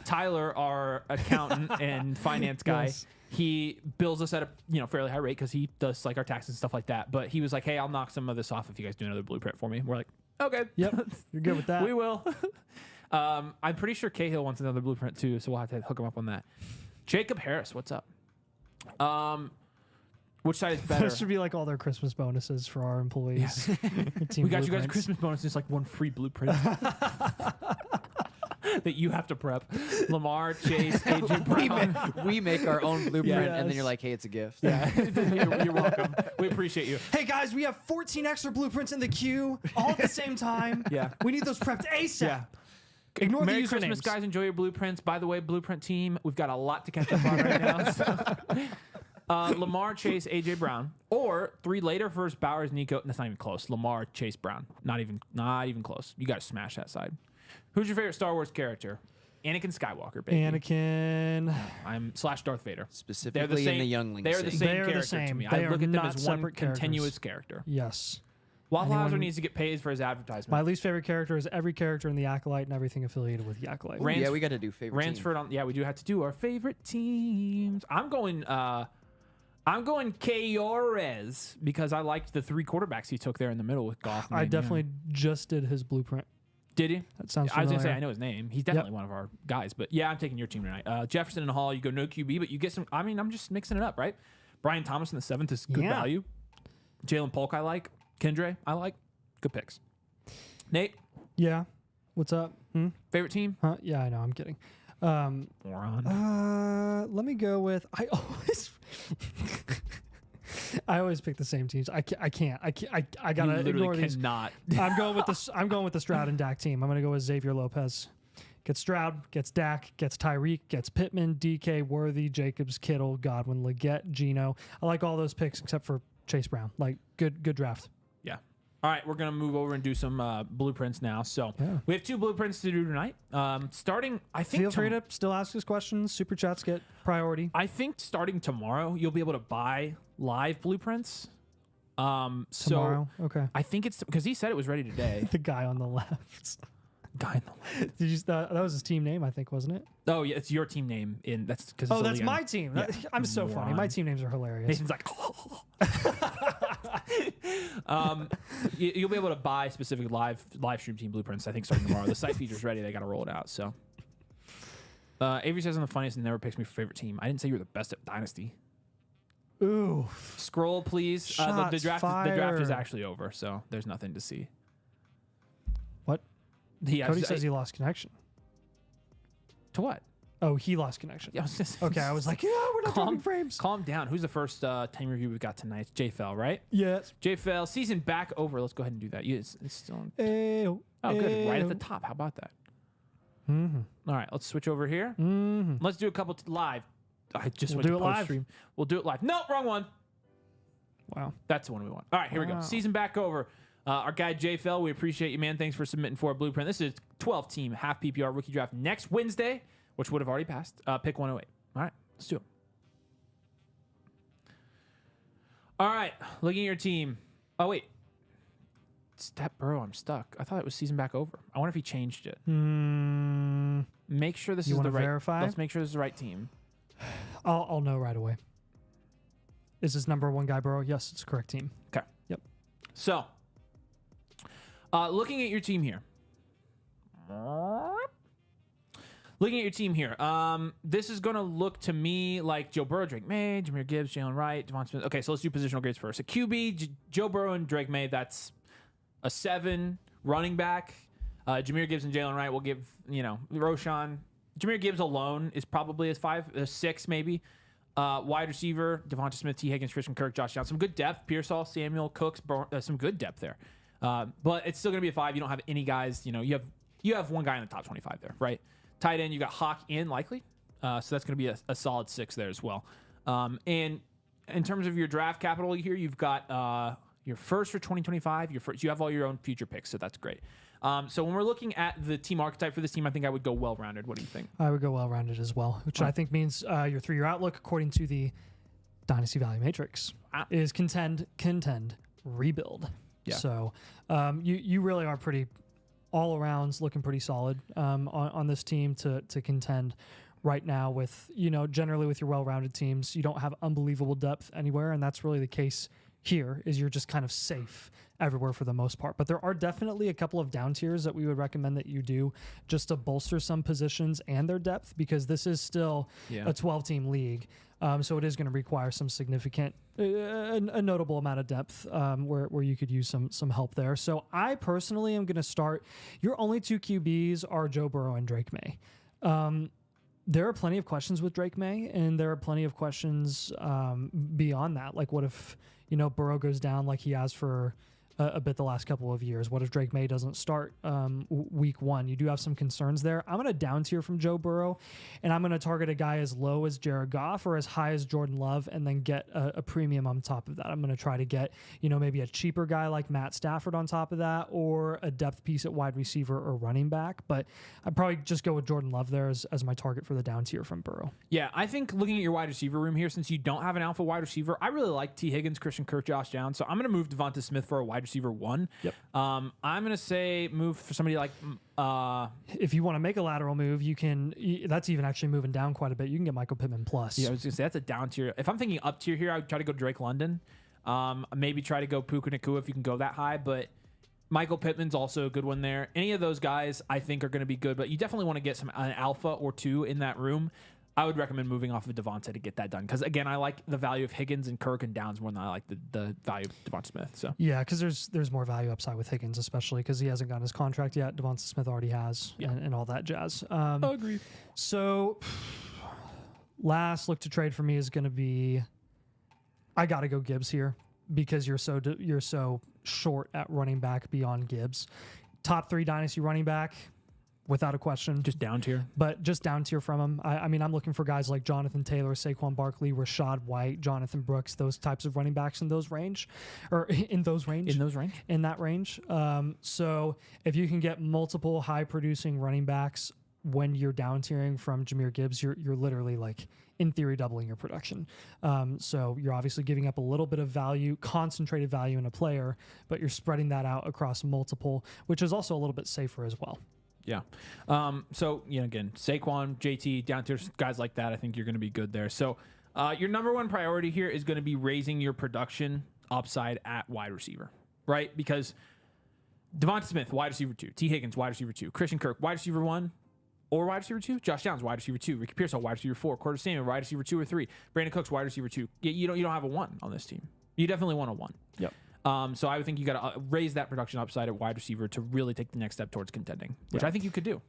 Tyler, our accountant and finance guy, Yes. he bills us at a fairly high rate because he does like our taxes and stuff like that. But he was like, "Hey, I'll knock some of this off if you guys do another blueprint for me." We're like, Okay. Yep, you're good with that. We will. I'm pretty sure Cahill wants another blueprint too, so we'll have to hook him up on that. Jacob Harris, what's up? Which side is better? That should be like all their Christmas bonuses for our employees. We got you guys Christmas bonuses, like one free blueprint that you have to prep. Lamar, Chase, AJ Brown. We make our own blueprint, and Yes. then you're like, hey, it's a gift. Yeah, you're welcome. We appreciate you. Hey guys, we have 14 extra blueprints in the queue, all at the same time. Yeah. We need those prepped ASAP. Yeah. Ignore Merry the Christmas, usernames. guys. Enjoy your blueprints. By the way, blueprint team, we've got a lot to catch up on right now. So. Lamar, Chase, AJ Brown, or 3 later first Bowers, Nico. That's not even close. Lamar, Chase, Brown. Not even close. You got to smash that side. Who's your favorite Star Wars character? Anakin Skywalker, baby. Anakin. I'm / Darth Vader. Specifically in the younglings. They're the scene. same They are the character to same. me. They I look are at them not as one separate characters. continuous character. Yes. Waffle Hauser Anyone- needs to get paid for his advertisement. My least favorite character is every character in the Acolyte and everything affiliated with the Acolyte. Rand- Yeah, we got to do favorite team. Ransford on. Yeah, we do have to do our favorite teams. I'm going Kayores because I liked the 3 quarterbacks he took there in the middle with Goff. I definitely just did his blueprint. Did he? That sounds I was familiar. gonna say I know his name. He's definitely one of our guys. But yeah, I'm taking your team tonight. Jefferson and Hall. You go no QB, but you get some. I mean, I'm just mixing it up, right? Brian Thomas in the 7th is good Yeah. value. Jalen Polk I like. Kendre I like. Good picks. Nate, Yeah. What's up? favorite team? Huh? Yeah, I know. I'm kidding. Moron. Let me go with. I always pick the same teams. I can't. I gotta you ignore literally these. cannot. I'm going with this. I'm going with the Stroud and Dak team. I'm going to go with Xavier Lopez. Gets Stroud, gets Dak, gets Tyreek, gets Pittman, DK, Worthy, Jacobs, Kittle, Godwin, Leggett, Geno. I like all those picks except for Chase Brown. Like good draft. Yeah. All right, we're gonna move over and do some blueprints now. So Yeah. we have 2 blueprints to do tonight. Starting, I think. Feel free to still ask us questions. Super chats get priority. I think starting tomorrow, you'll be able to buy live blueprints. Tomorrow. So Okay. I think it's because he said it was ready today. The guy on the left. Guy. Did you? That was his team name, I think, wasn't it? Oh yeah, it's your team name. In that's because. Oh, that's my team. Yeah. I'm so funny. Moron. My team names are hilarious. Nathan's like. You'll be able to buy specific live stream team blueprints. I think starting tomorrow. The site feature's ready. They got to roll it out. So. Avery says I'm the funniest and never picks me for favorite team. I didn't say you were the best at Dynasty. Ooh. Scroll, please. The Shots draft is fired. actually over, so there's nothing to see. What? Yeah, Cody says he lost connection. to what? Oh, he lost connection. Yeah, I was just, Okay, I was like, yeah, we're not talking frames. Calm down. Who's the first team review we've got tonight? It's JFL, right? Yes. JFL season back over. Let's go ahead and do that. It's still on. Ayo, Oh, good. Right at the ayo. top. How about that? Mm-hmm. All right, let's switch over here. Mm-hmm. Let's do a couple live. I just We'll went do to it post live. stream. We'll do it live. No, wrong one. Wow. That's the one we want. All right, here we go. Wow. Season back over. Our guy JFL, we appreciate you, man. Thanks for submitting for a blueprint. This is 12-team half PPR rookie draft next Wednesday, which would have already passed. Pick 108. All right, let's do it. All right, looking at your team. Oh, wait. Step Burrow, I'm stuck. I thought it was season back over. I wonder if he changed it. Make sure this You is wanna the right. verify? Let's make sure this is the right team. I'll know right away. Is this number 1 guy Burrow? Yes, it's the correct team. Okay. Yep. So, looking at your team here. Looking at your team here. This is going to look to me like Joe Burrow, Drake May, Jahmyr Gibbs, Jalen Wright, Devon Smith. Okay, so let's do positional grades first. A QB, Joe Burrow and Drake May, that's a 7. Running back, Jahmyr Gibbs and Jalen Wright will give, Roshan. Jahmyr Gibbs alone is probably a 5, a 6 maybe. Wide receiver, Devonta Smith, T. Higgins, Christian Kirk, Josh Allen. Some good depth. Pearsall, Samuel, Cooks, some good depth there. But it's still going to be a 5. You don't have any guys, you have one guy in the top 25 there, right? Tight end, you got Hawk and Likely. So that's going to be a solid 6 there as well. And in terms of your draft capital here, you've got your first for 2025. You have all your own future picks, so that's great. So when we're looking at the team archetype for this team, I think I would go well-rounded. What do you think? I would go well-rounded as well, which I think means your 3-year outlook, according to the Dynasty Value Matrix, is contend, rebuild. Yeah. So you really are pretty all-arounds looking pretty solid on this team to contend right now with, generally with your well-rounded teams. You don't have unbelievable depth anywhere, and that's really the case here is you're just kind of safe everywhere for the most part. But there are definitely a couple of down tiers that we would recommend that you do just to bolster some positions and their depth, because this is still a 12-team league. So it is going to require some significant, a notable amount of depth where you could use some help there. So I personally am going to start. Your only 2 QBs are Joe Burrow and Drake May. There are plenty of questions with Drake May, and there are plenty of questions beyond that. Like, what if Burrow goes down like he has for a bit the last couple of years? What if Drake May doesn't start week 1? You do have some concerns there. I'm going to down tier from Joe Burrow, and I'm going to target a guy as low as Jared Goff or as high as Jordan Love, and then get a premium on top of that. I'm going to try to get maybe a cheaper guy like Matt Stafford on top of that, or a depth piece at wide receiver or running back. But I'd probably just go with Jordan Love there as my target for the down tier from Burrow. Yeah, I think looking at your wide receiver room here, since you don't have an alpha wide receiver, I really like T. Higgins, Christian Kirk, Josh Downs. So I'm going to move Devonta Smith for a wide receiver 1. Yep. I'm going to say move for somebody like... if you want to make a lateral move, you can. That's even actually moving down quite a bit. You can get Michael Pittman plus. Yeah, I was going to say that's a down tier. If I'm thinking up tier here, I would try to go Drake London. Maybe try to go Puka Nacua if you can go that high, but Michael Pittman's also a good one there. Any of those guys I think are going to be good, but you definitely want to get an alpha or 2 in that room. I would recommend moving off of Devonta to get that done, because again, I like the value of Higgins and Kirk and Downs more than I like the value of Devonta Smith. So yeah, because there's more value upside with Higgins, especially because he hasn't gotten his contract yet. Devonta Smith already has, and all that jazz. Agreed. So last look to trade for me is going to be, I got to go Gibbs here, because you're so short at running back beyond Gibbs. Top 3 dynasty running back, without a question. Just down tier. But just down tier from him. I mean, I'm looking for guys like Jonathan Taylor, Saquon Barkley, Rashad White, Jonathan Brooks, those types of running backs in those range. In that range. So if you can get multiple high-producing running backs when you're down tiering from Jahmyr Gibbs, you're literally, like, in theory, doubling your production. So you're obviously giving up a little bit of value, concentrated value in a player, but you're spreading that out across multiple, which is also a little bit safer as well. Yeah. So, again, Saquon, JT, down tier guys like that, I think you're going to be good there. So your number 1 priority here is going to be raising your production upside at wide receiver, right? Because Devonta Smith, wide receiver 2, T. Higgins, wide receiver 2, Christian Kirk, wide receiver 1 or wide receiver 2, Josh Downs, wide receiver 2, Ricky Pearsall, wide receiver 4, Curtis Samuel, wide receiver 2 or 3, Brandon Cooks, wide receiver 2. You don't have a 1 on this team. You definitely want a 1. Yep. So I would think you got to raise that production upside at wide receiver to really take the next step towards contending, which I think you could do.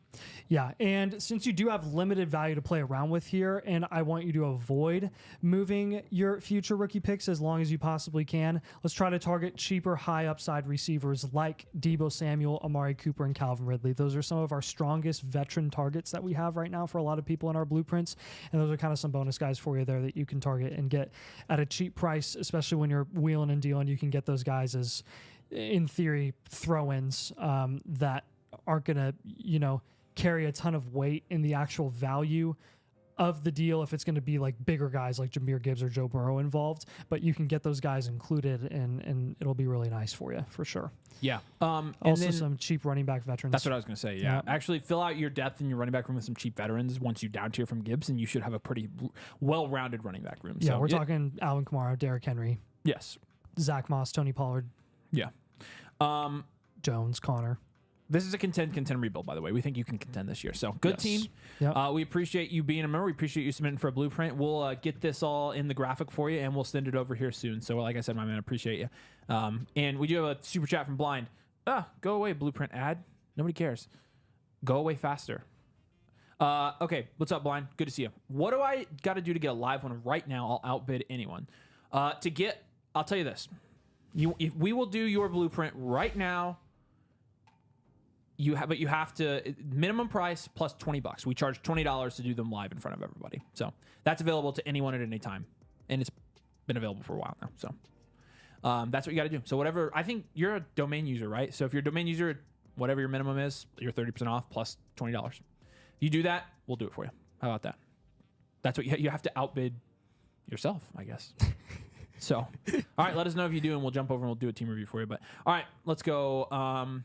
Yeah, and since you do have limited value to play around with here, and I want you to avoid moving your future rookie picks as long as you possibly can, let's try to target cheaper, high upside receivers like Deebo Samuel, Amari Cooper, and Calvin Ridley. Those are some of our strongest veteran targets that we have right now for a lot of people in our blueprints, and those are kind of some bonus guys for you there that you can target and get at a cheap price, especially when you're wheeling and dealing. You can get those guys as, in theory, throw-ins that aren't going to, carry a ton of weight in the actual value of the deal if it's going to be like bigger guys like Jahmyr Gibbs or Joe Burrow involved. But you can get those guys included, and it'll be really nice for you, for sure. Yeah. Also, some cheap running back veterans. That's what I was going to say. Yeah. Actually, fill out your depth in your running back room with some cheap veterans once you down tier from Gibbs, and you should have a pretty well-rounded running back room. Yeah, we're talking Alvin Kamara, Derrick Henry. Yes. Zach Moss, Tony Pollard. Yeah. Jones, Connor. This is a contend rebuild, by the way. We think you can contend this year. So good team. Yep. We appreciate you being a member. We appreciate you submitting for a blueprint. We'll get this all in the graphic for you, and we'll send it over here soon. So like I said, my man, appreciate you. And we do have a super chat from Blind. Go away, blueprint ad. Nobody cares. Go away faster. Okay, what's up, Blind? Good to see you. What do I got to do to get a live one right now? I'll outbid anyone. I'll tell you this. If we will do your blueprint right now. But you have to minimum price plus $20. We charge $20 to do them live in front of everybody. So that's available to anyone at any time, and it's been available for a while now. So that's what you got to do. So whatever, I think you're a domain user, right? So if you're a domain user, whatever your minimum is, you're 30% off plus $20. If you do that, we'll do it for you. How about that? That's what you have to outbid yourself, I guess. So, all right, let us know if you do, and we'll jump over and we'll do a team review for you. But all right, let's go.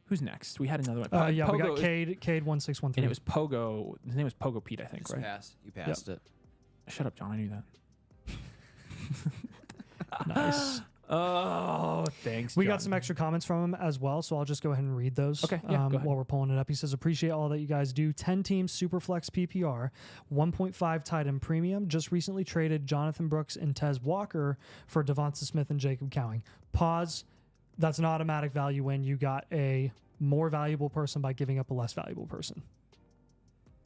Who's next? We had another one. We got Cade 1613. And it was Pogo. His name was Pogo Pete, I think, right? You passed it. Shut up, John. I knew that. Nice. Oh, thanks. We John. got some extra comments from him as well, so I'll just go ahead and read those. Okay, yeah, go ahead. While we're pulling it up, he says, "Appreciate all that you guys do. 10 team Superflex PPR, 1.5 tight end premium. Just recently traded Jonathan Brooks and Tez Walker for Devonta Smith and Jacob Cowing. Pause. That's an automatic value win. You got a more valuable person by giving up a less valuable person.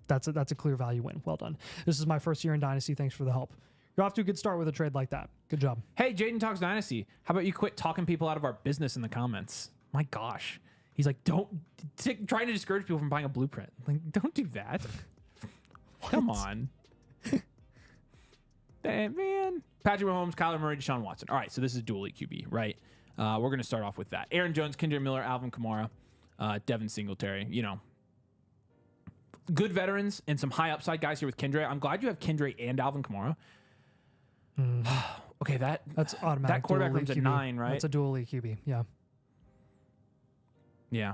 That's a clear value win. Well done. This is my first year in Dynasty. Thanks for the help. You're off to a good start with a trade like that. Good job." Hey, Jaden Talks Dynasty. How about you quit talking people out of our business in the comments? My gosh. He's like, trying to discourage people from buying a blueprint. Like, don't do that. Come on. Damn, man. Patrick Mahomes, Kyler Murray, Deshaun Watson. All right, so this is dual elite QB, right? We're going to start off with that. Aaron Jones, Kendra Miller, Alvin Kamara, Devin Singletary. You know, good veterans and some high upside guys here with Kendra. I'm glad you have Kendra and Alvin Kamara. Okay, that's automatic. That quarterback dual room's elite at QB. 9, right? That's a dual elite QB. Yeah. Yeah.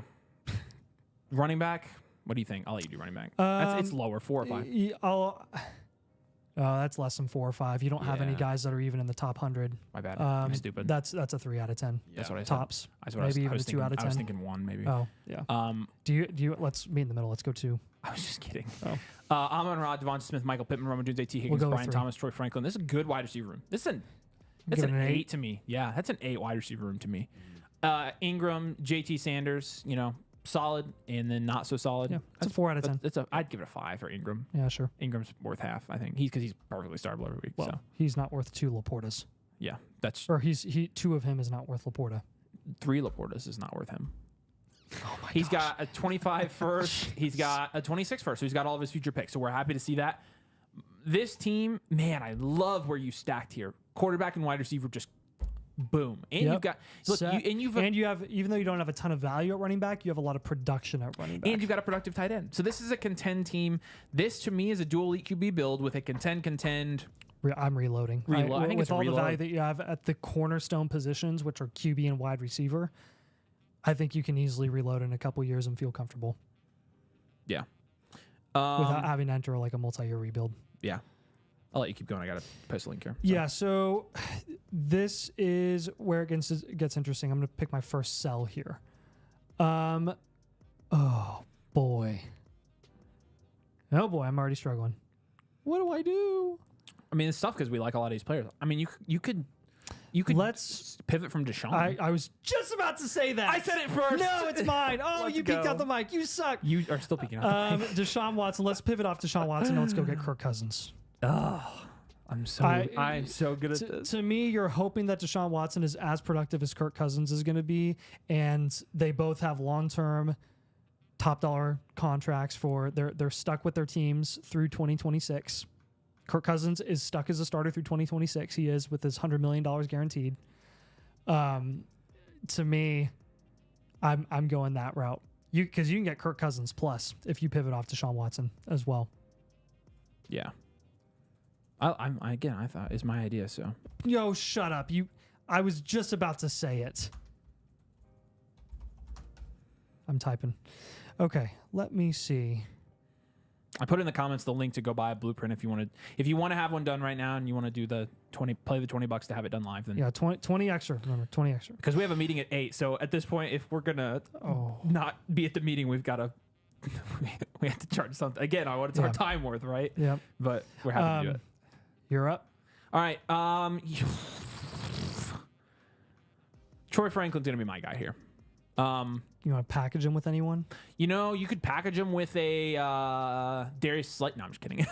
Running back. What do you think? I'll let you do running back. It's lower, 4 or 5. That's less than 4 or 5. You don't have any Yeah. guys that are even in the top 100. My bad. I'm stupid. That's a 3 out of 10. That's what I said. Tops. That's what Maybe I even was a 2 thinking, out of 10. I was thinking 1 maybe. Oh yeah. Do you? Let's meet in the middle. Let's go 2. I was just kidding. Oh. Amon-Ra, Devonta Smith, Michael Pittman, Roman Jones, A.T. Higgins, go with Brian 3. Thomas, Troy Franklin. This is a good wide receiver room. That's Give an it an 8 to me. Yeah, that's an 8 wide receiver room to me. Ingram, J.T. Sanders, you know, solid and then not so solid. Yeah, it's a 4 out of 10. I'd give it a 5 for Ingram. Yeah, sure. Ingram's worth half, I think. Because he's perfectly startable every week. Well, So he's not worth 2 Laportas. yeah, that's Or 2 of him is not worth Laporta. 3 Laportas is not worth him. Oh my He's got a 25 first. He's got a 26 first. So he's got all of his future picks. So we're happy to see that. This team, man, I love where you stacked here. Quarterback and wide receiver, just boom. And you've got you have, even though you don't have a ton of value at running back, you have a lot of production at running back. and you've got a productive tight end. So this is a contend team. This to me is a dual elite QB build with a contend. I'm reloading. I think with it's a all reload. the value that you have at the cornerstone positions, which are QB and wide receiver, I think you can easily reload in a couple years and feel comfortable Yeah. without having to enter like a multi-year rebuild. Yeah. I'll let you keep going. I got to post a link here. Yeah, so this is where it gets interesting. I'm going to pick my first sell here. Oh, boy. Oh, boy, I'm already struggling. What do I do? I mean, it's tough because we like a lot of these players. I mean, you could Let's pivot from Deshaun. I was just about to say that. I said it first. No, it's mine. Oh, Let's you peeked go. out the mic. You suck. You are still peeking out. Deshaun Watson. Let's pivot off Deshaun Watson. Let's go get Kirk Cousins. I'm so good at this. To me, you're hoping that Deshaun Watson is as productive as Kirk Cousins is going to be, and they both have long-term, top-dollar contracts for. They're stuck with their teams through 2026. Kirk Cousins is stuck as a starter through 2026. He is with his $100 million guaranteed. To me, I'm going that route. Because you can get Kirk Cousins plus if you pivot off Deshaun Watson as well. Yeah. I thought it's my idea. So Yo, shut up. I was just about to say it. I'm typing. Okay, let me see. I put in the comments the link to go buy a blueprint if you want to have one done right now and you want to do the play the $20 to have it done live. Then 20 extra. Remember, 20 extra. Because we have a meeting at 8. So at this point, if we're gonna not be at the meeting, we've got to we have to charge something. Again, it's our time worth, right? Yep. But we're happy to do it. You're up. All right. Troy Franklin's gonna be my guy here. You want to package him with anyone? You know, you could package him with a Darius Slayton. No, I'm just kidding.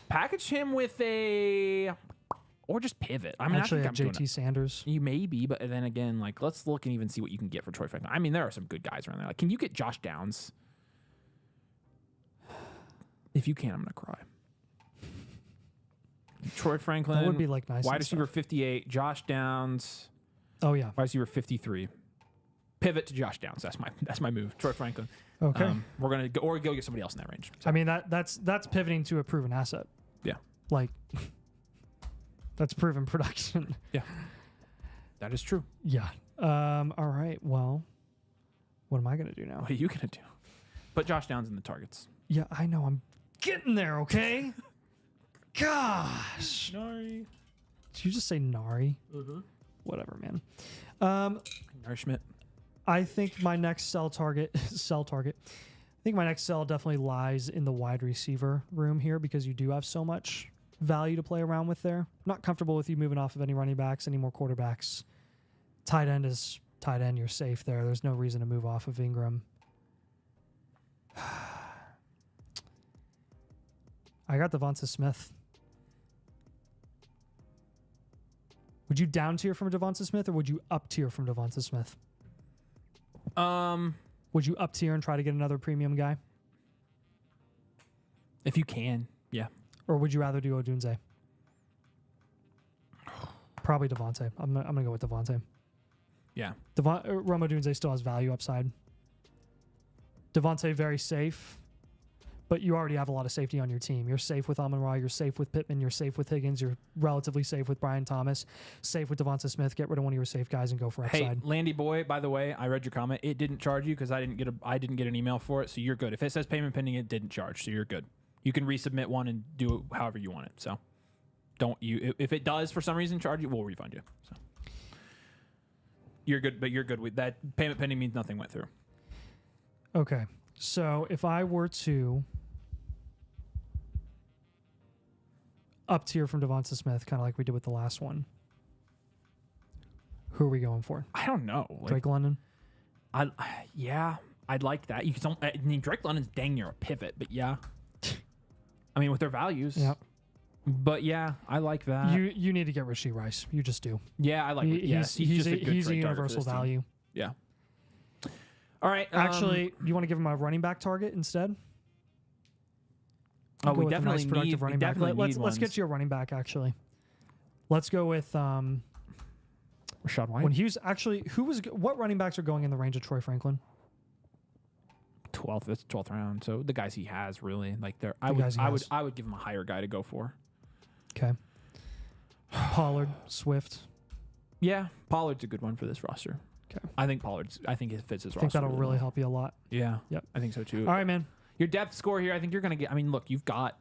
Package him with or just pivot. I mean, Actually, I think JT Sanders. You may be, but then again, like, let's look and even see what you can get for Troy Franklin. I mean, there are some good guys around there. Like, can you get Josh Downs? If you can, I'm gonna cry. Troy Franklin. That would be like nice. Wide receiver 58. Josh Downs. Oh yeah. Wide receiver 53. Pivot to Josh Downs. That's my move. Troy Franklin. Okay. We're gonna go get somebody else in that range. So. I mean that's pivoting to a proven asset. Yeah. Like that's proven production. Yeah. That is true. Yeah. All right. Well, what am I gonna do now? What are you gonna do? Put Josh Downs in the targets. Yeah, I know. I'm getting there. Okay. gosh. Nari. Did you just say Nari? Mm-hmm. Whatever, man. Nourishment. I think my next sell target. I think my next sell definitely lies in the wide receiver room here because you do have so much value to play around with there. Not comfortable with you moving off of any running backs, any more quarterbacks. Tight end is tight end. You're safe there. There's no reason to move off of Ingram. I got Devonta Smith. Would you down tier from Devonta Smith or would you up tier from Devonta Smith? Would you up tier and try to get another premium guy? If you can, yeah. Or would you rather do Odunze? Probably Devontae. I'm gonna go with Devontae. Yeah. Rome Odunze still has value upside. Devontae very safe, but you already have a lot of safety on your team. You're safe with Amon-Ra. You're safe with Pittman. You're safe with Higgins. You're relatively safe with Brian Thomas. Safe with Devonta Smith. Get rid of one of your safe guys and go for upside. Hey, Landy boy, by the way, I read your comment. It didn't charge you because I didn't get an email for it, so you're good. If it says payment pending, it didn't charge, so you're good. You can resubmit one and do it however you want it. So don't you if it does for some reason charge you, we'll refund you. So you're good, but you're good with that. Payment pending means nothing went through. Okay. So if I were to up tier from Devonta Smith, kind of like we did with the last one, who are we going for? I don't know. Drake London? Yeah, I'd like that. You can. I mean, Drake London's dang near a pivot, but yeah. I mean, with their values. Yep. But yeah, I like that. You need to get Rashee Rice. You just do. Yeah, I like. He's just a good he's a trade target for universal this team. value. Yeah. All right. Actually, you want to give him a running back target instead? Oh, Go we with a definitely nice productive need. running We back. definitely Let's need get you a running back. Actually, let's go with Rashad White. when Hughes. Actually, what running backs are going in the range of Troy Franklin? 12th. It's 12th round. So the guys he has really like they're. I guys he has. would give him a higher guy to go for. Okay. Pollard, Swift. Yeah, Pollard's a good one for this roster. Okay. I think it fits his roster. I think that'll really well. help you a lot. Yeah. Yep. I think so too. All right, man. Your depth score here, I think you're going to get. I mean, look, you've got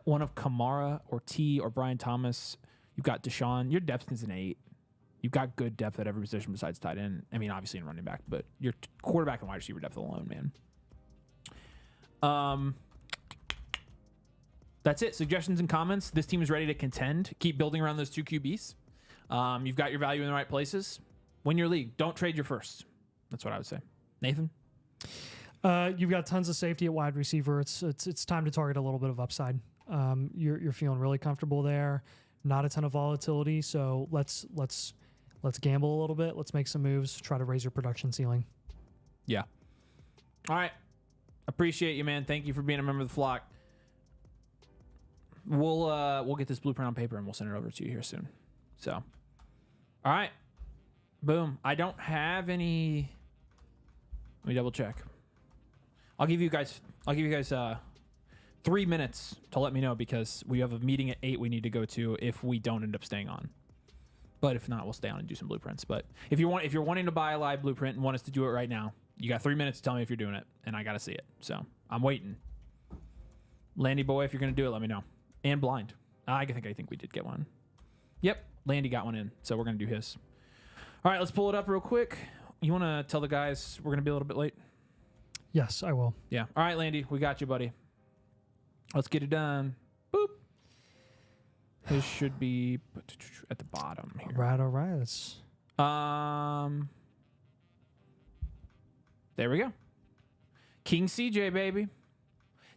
one of Kamara or T or Brian Thomas. You've got Deshaun. Your depth is an 8. You've got good depth at every position besides tight end. I mean, obviously in running back, but your quarterback and wide receiver depth alone, man. That's it. Suggestions and comments. This team is ready to contend. Keep building around those 2 QBs. You've got your value in the right places. Win your league. Don't trade your first. That's what I would say. Nathan? You've got tons of safety at wide receiver. It's time to target a little bit of upside. You're feeling really comfortable there. Not a ton of volatility, so let's gamble a little bit. Let's make some moves. Try to raise your production ceiling. Yeah. All right. Appreciate you, man. Thank you for being a member of the flock. We'll get this blueprint on paper and we'll send it over to you here soon. So, all right. Boom. I don't have any. Let me double check. I'll give you guys 3 minutes to let me know because we have a meeting at 8 we need to go to if we don't end up staying on. But if not, we'll stay on and do some blueprints. But if you're wanting to buy a live blueprint and want us to do it right now, you got 3 minutes to tell me if you're doing it, and I got to see it. So I'm waiting. Landy boy, if you're going to do it, let me know. And blind. I think we did get one. Yep, Landy got one in, so we're going to do his. All right, let's pull it up real quick. You want to tell the guys we're going to be a little bit late? Yes, I will. Yeah. All right, Landy, we got you, buddy. Let's get it done. Boop. This should be at the bottom here. All right. That's... There we go. King CJ, baby.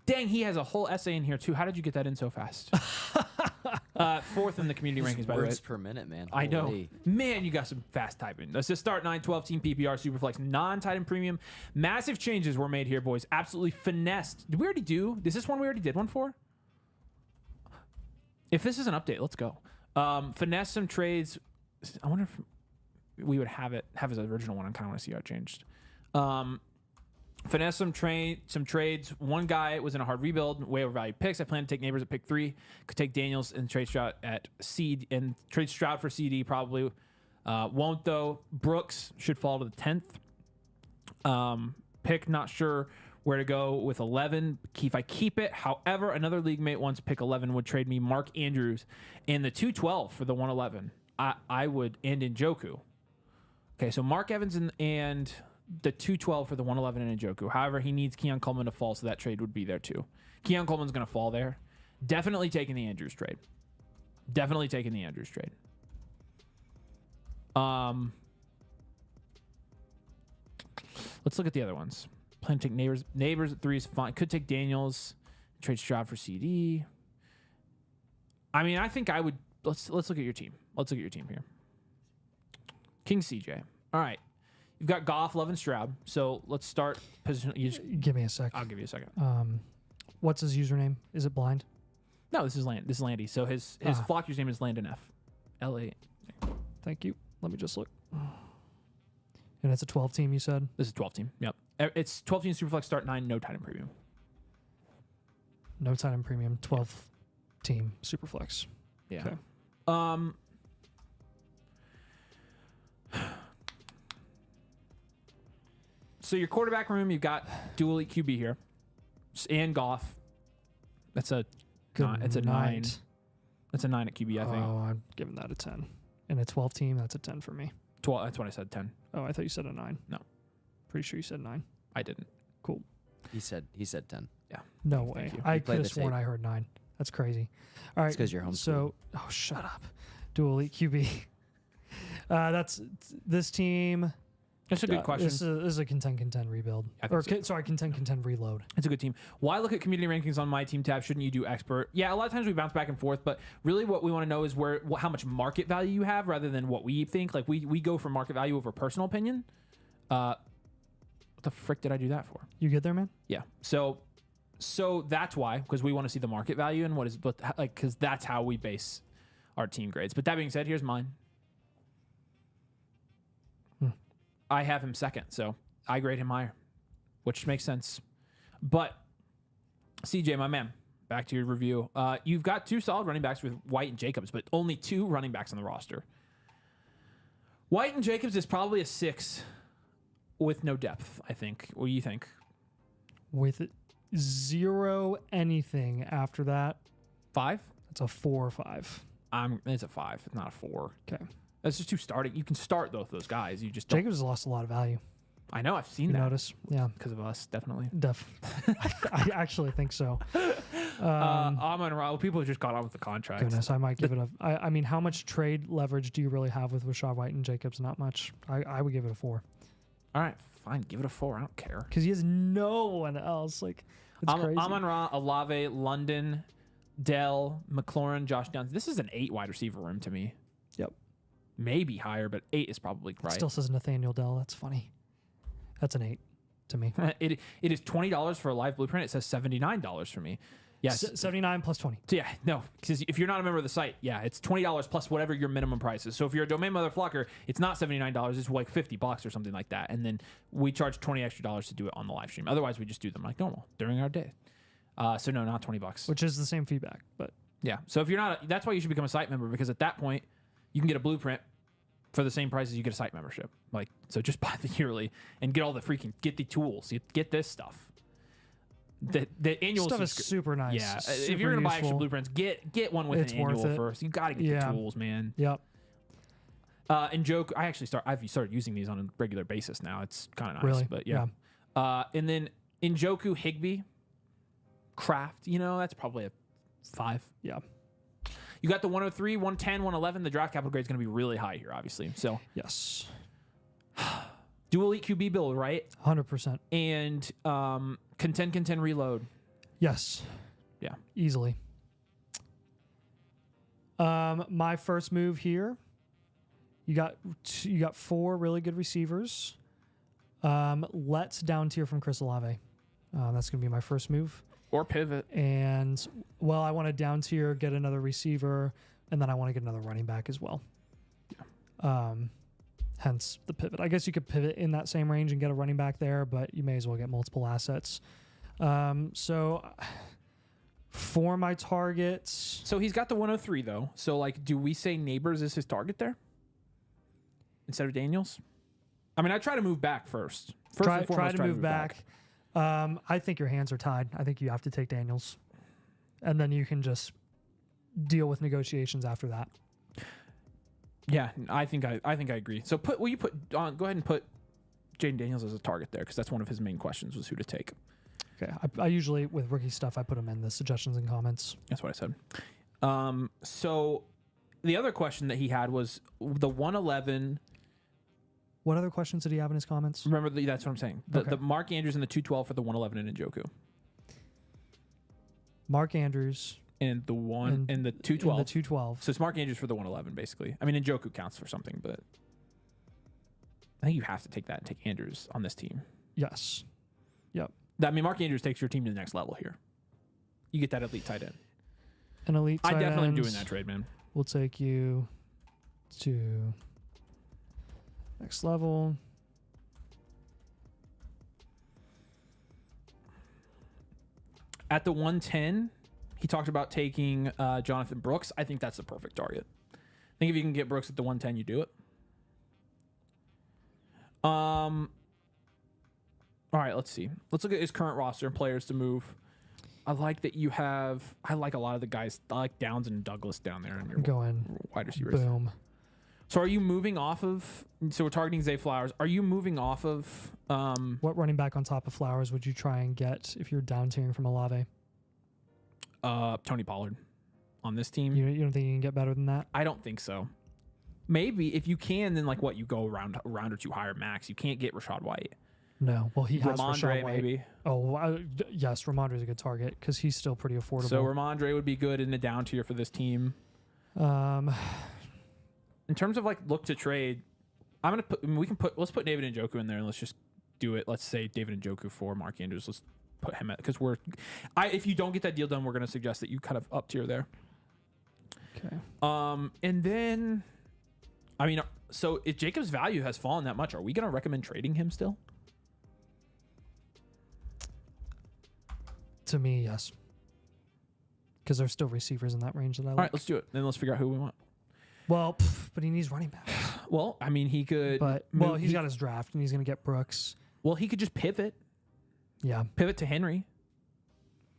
Dang, he has a whole essay in here, too. How did you get that in so fast? 4th in the community rankings, by the way. Words per minute, man. I know. Holy. Man, you got some fast typing. Let's just start 9-12 team PPR, Superflex, non-tight end premium. Massive changes were made here, boys. Absolutely finessed. Did we already do? Is this one we already did one for? If this is an update, let's go. Finesse some trades. I wonder if we would have his original one. I kind of want to see how it changed. Finesse some trades. One guy was in a hard rebuild, way overvalued picks. I plan to take Neighbors at pick 3. Could take Daniels and trade Stroud at seed, and trade Stroud for CD probably. Won't though. Brooks should fall to the 10th. Pick not sure where to go with 11. If I keep it, however, another league mate wants to pick 11 would trade me Mark Andrews and the 212 for the 111. I would end Njoku. Okay, so Mark Evans and the 212 for the 111 and Njoku. However, he needs Keon Coleman to fall, so that trade would be there too. Keon Coleman's going to fall there. Definitely taking the Andrews trade. Definitely taking the Andrews trade. Let's look at the other ones. Plan to take Neighbors. Neighbors at 3 is fine. Could take Daniels. Trade Stroud for CD. I mean, I think I would. Let's look at your team. Let's look at your team here. King CJ. All right. You've got Goff, Love, and Stroud. So let's start position. Give me a sec. I'll give you a second. What's his username? Is it blind? No, this is Landy. So his flock username is Landon F. LA. Thank you. Let me just look. And it's a 12 team, you said? This is 12 team. Yep. It's 12 team Superflex start 9, no tight end premium. No tight end premium, 12 team Superflex. Yeah. Okay. So your quarterback room, you've got dual elite QB here, and Goff. That's a it's a 9. That's a 9 at QB, I think. Oh, I'm giving that a 10. And a 12 team, that's a 10 for me. 12. That's what I said. 10. Oh, I thought you said a 9. No. Pretty sure you said 9. I didn't. Cool. He said 10. Yeah. No way. you. I You played could have the sworn tape. I heard 9. That's crazy. All right. It's 'cause you're homeschooled. So, oh, shut up. Dual elite QB. That's this team. That's a good question. This is a contend rebuild. I think so. Sorry, contend reload. It's a good team. Why look at community rankings on my team tab? Shouldn't you do expert? Yeah, a lot of times we bounce back and forth, but really what we want to know is how much market value you have rather than what we think. Like we go for market value over personal opinion. What the frick did I do that for? You get there, man? Yeah. So that's why, because we want to see the market value and because that's how we base our team grades. But that being said, here's mine. I have him second, so I grade him higher, which makes sense. But CJ, my man, back to your review. You've got 2 solid running backs with White and Jacobs, but only 2 running backs on the roster. White and Jacobs is probably a 6 with no depth, I think. What do you think? With 0 anything after that, 5? that's a 4 or 5. It's a 5. It's not a 4. Okay. That's just 2 starting. You can start both those guys. You just don't. Jacobs has lost a lot of value. I know. I've seen You that. notice? Yeah. Because of us, definitely. I actually think so. Amon-Ra, people have just got on with the contract. Goodness, I might give it a. I mean, how much trade leverage do you really have with Rashad White and Jacobs? Not much. I would give it a 4 All right, fine. Give it a 4. I don't care. because he has no one else. Like, it's crazy. Amon-Ra, Olave, London, Dell, McLaurin, Josh Downs. This is an 8 wide receiver room to me. Yep. Maybe higher, but 8 is probably It right. still says Nathaniel Dell. That's funny. That's an 8 to me. It is $20 for a live blueprint. It says $79 for me. Yes. 79 plus 20. So yeah, no, because if you're not a member of the site, yeah, it's $20 plus whatever your minimum price is. So if you're a domain mother flocker, it's not $79, it's like $50 or something like that. And then we charge $20 extra to do it on the live stream. Otherwise, we just do them like normal during our day. So no, not $20. Which is the same feedback, but Yeah. So if you're not, that's why you should become a site member, because at that point you can get a blueprint for the same price as you get a site membership. Like, so just buy the yearly and get all the get the tools, get this stuff. The annual stuff is super nice. Yeah. Super If you're gonna buy extra useful. blueprints, get one with It's an annual worth it. first. You got to get the tools, man. Yep. And I've started using these on a regular basis now. It's kind of nice, Really? but yeah. And then Njoku, Higbee, Kraft, that's probably a 5. Yeah. You got the 103, 110, 111. The draft capital grade is going to be really high here, obviously. So Yes. dual elite QB build, right? 100%. And contend reload. Yes. Yeah. Easily. My first move here. You got 4 really good receivers. Let's down tier from Chris Olave. That's going to be my first move. Or pivot. And, well, I want to down tier, get another receiver, and then I want to get another running back as well. Yeah. Hence the pivot. I guess you could pivot in that same range and get a running back there, but you may as well get multiple assets. So for my targets. So he's got the 103, though. So, like, do we say Neighbors is his target there instead of Daniels? I mean, I try to move back first. Try to move back. I think your hands are tied. I think you have to take Daniels, and then you can just deal with negotiations after that. Yeah, I think I agree. So go ahead and put Jaden Daniels as a target there, because that's one of his main questions was who to take. Okay. I usually, with rookie stuff, I put them in the suggestions and comments. That's what I said. So the other question that he had was the 111. What other questions did he have in his comments? Remember, that's what I'm saying. The Mark Andrews and the 212 for the 111 and Njoku. Mark Andrews. And the 212. And the 212. So it's Mark Andrews for the 111, basically. I mean, Njoku counts for something, but I think you have to take that and take Andrews on this team. Yes. Yep. I mean, Mark Andrews takes your team to the next level here. You get that elite tight end. An elite tight end. I definitely am doing that trade, man. We'll take you to next level. At the 110, he talked about taking Jonathan Brooks. I think that's the perfect target. I think if you can get Brooks at the 110, you do it. All right, let's see. Let's look at his current roster and players to move. I like that you have. I like a lot of the guys. I like Downs and Douglas down there in your wide receivers. Boom. So are you moving off of? So we're targeting Zay Flowers. Are you moving off of? What running back on top of Flowers would you try and get if you're down tiering from Olave? Tony Pollard on this team. You don't think you can get better than that? I don't think so. Maybe if you can, then you go around a round or two higher max. You can't get Rashad White. No, well he has Ramondre Rashad White. Maybe. Oh yes, Ramondre is a good target because he's still pretty affordable. So Ramondre would be good in the down tier for this team. In terms of look to trade, let's put David Njoku in there and let's just do it. Let's say David Njoku for Mark Andrews. Let's put him at, because if you don't get that deal done, we're going to suggest that you kind of up tier there. Okay. And then, I mean, so if Jacob's value has fallen that much, are we going to recommend trading him still? To me, yes. Because there's still receivers in that range that I like. All right, let's do it. Then let's figure out who we want. Well, but he needs running back. Well, I mean, he could. But he's got his draft, and he's going to get Brooks. Well, he could just pivot. Yeah. Pivot to Henry.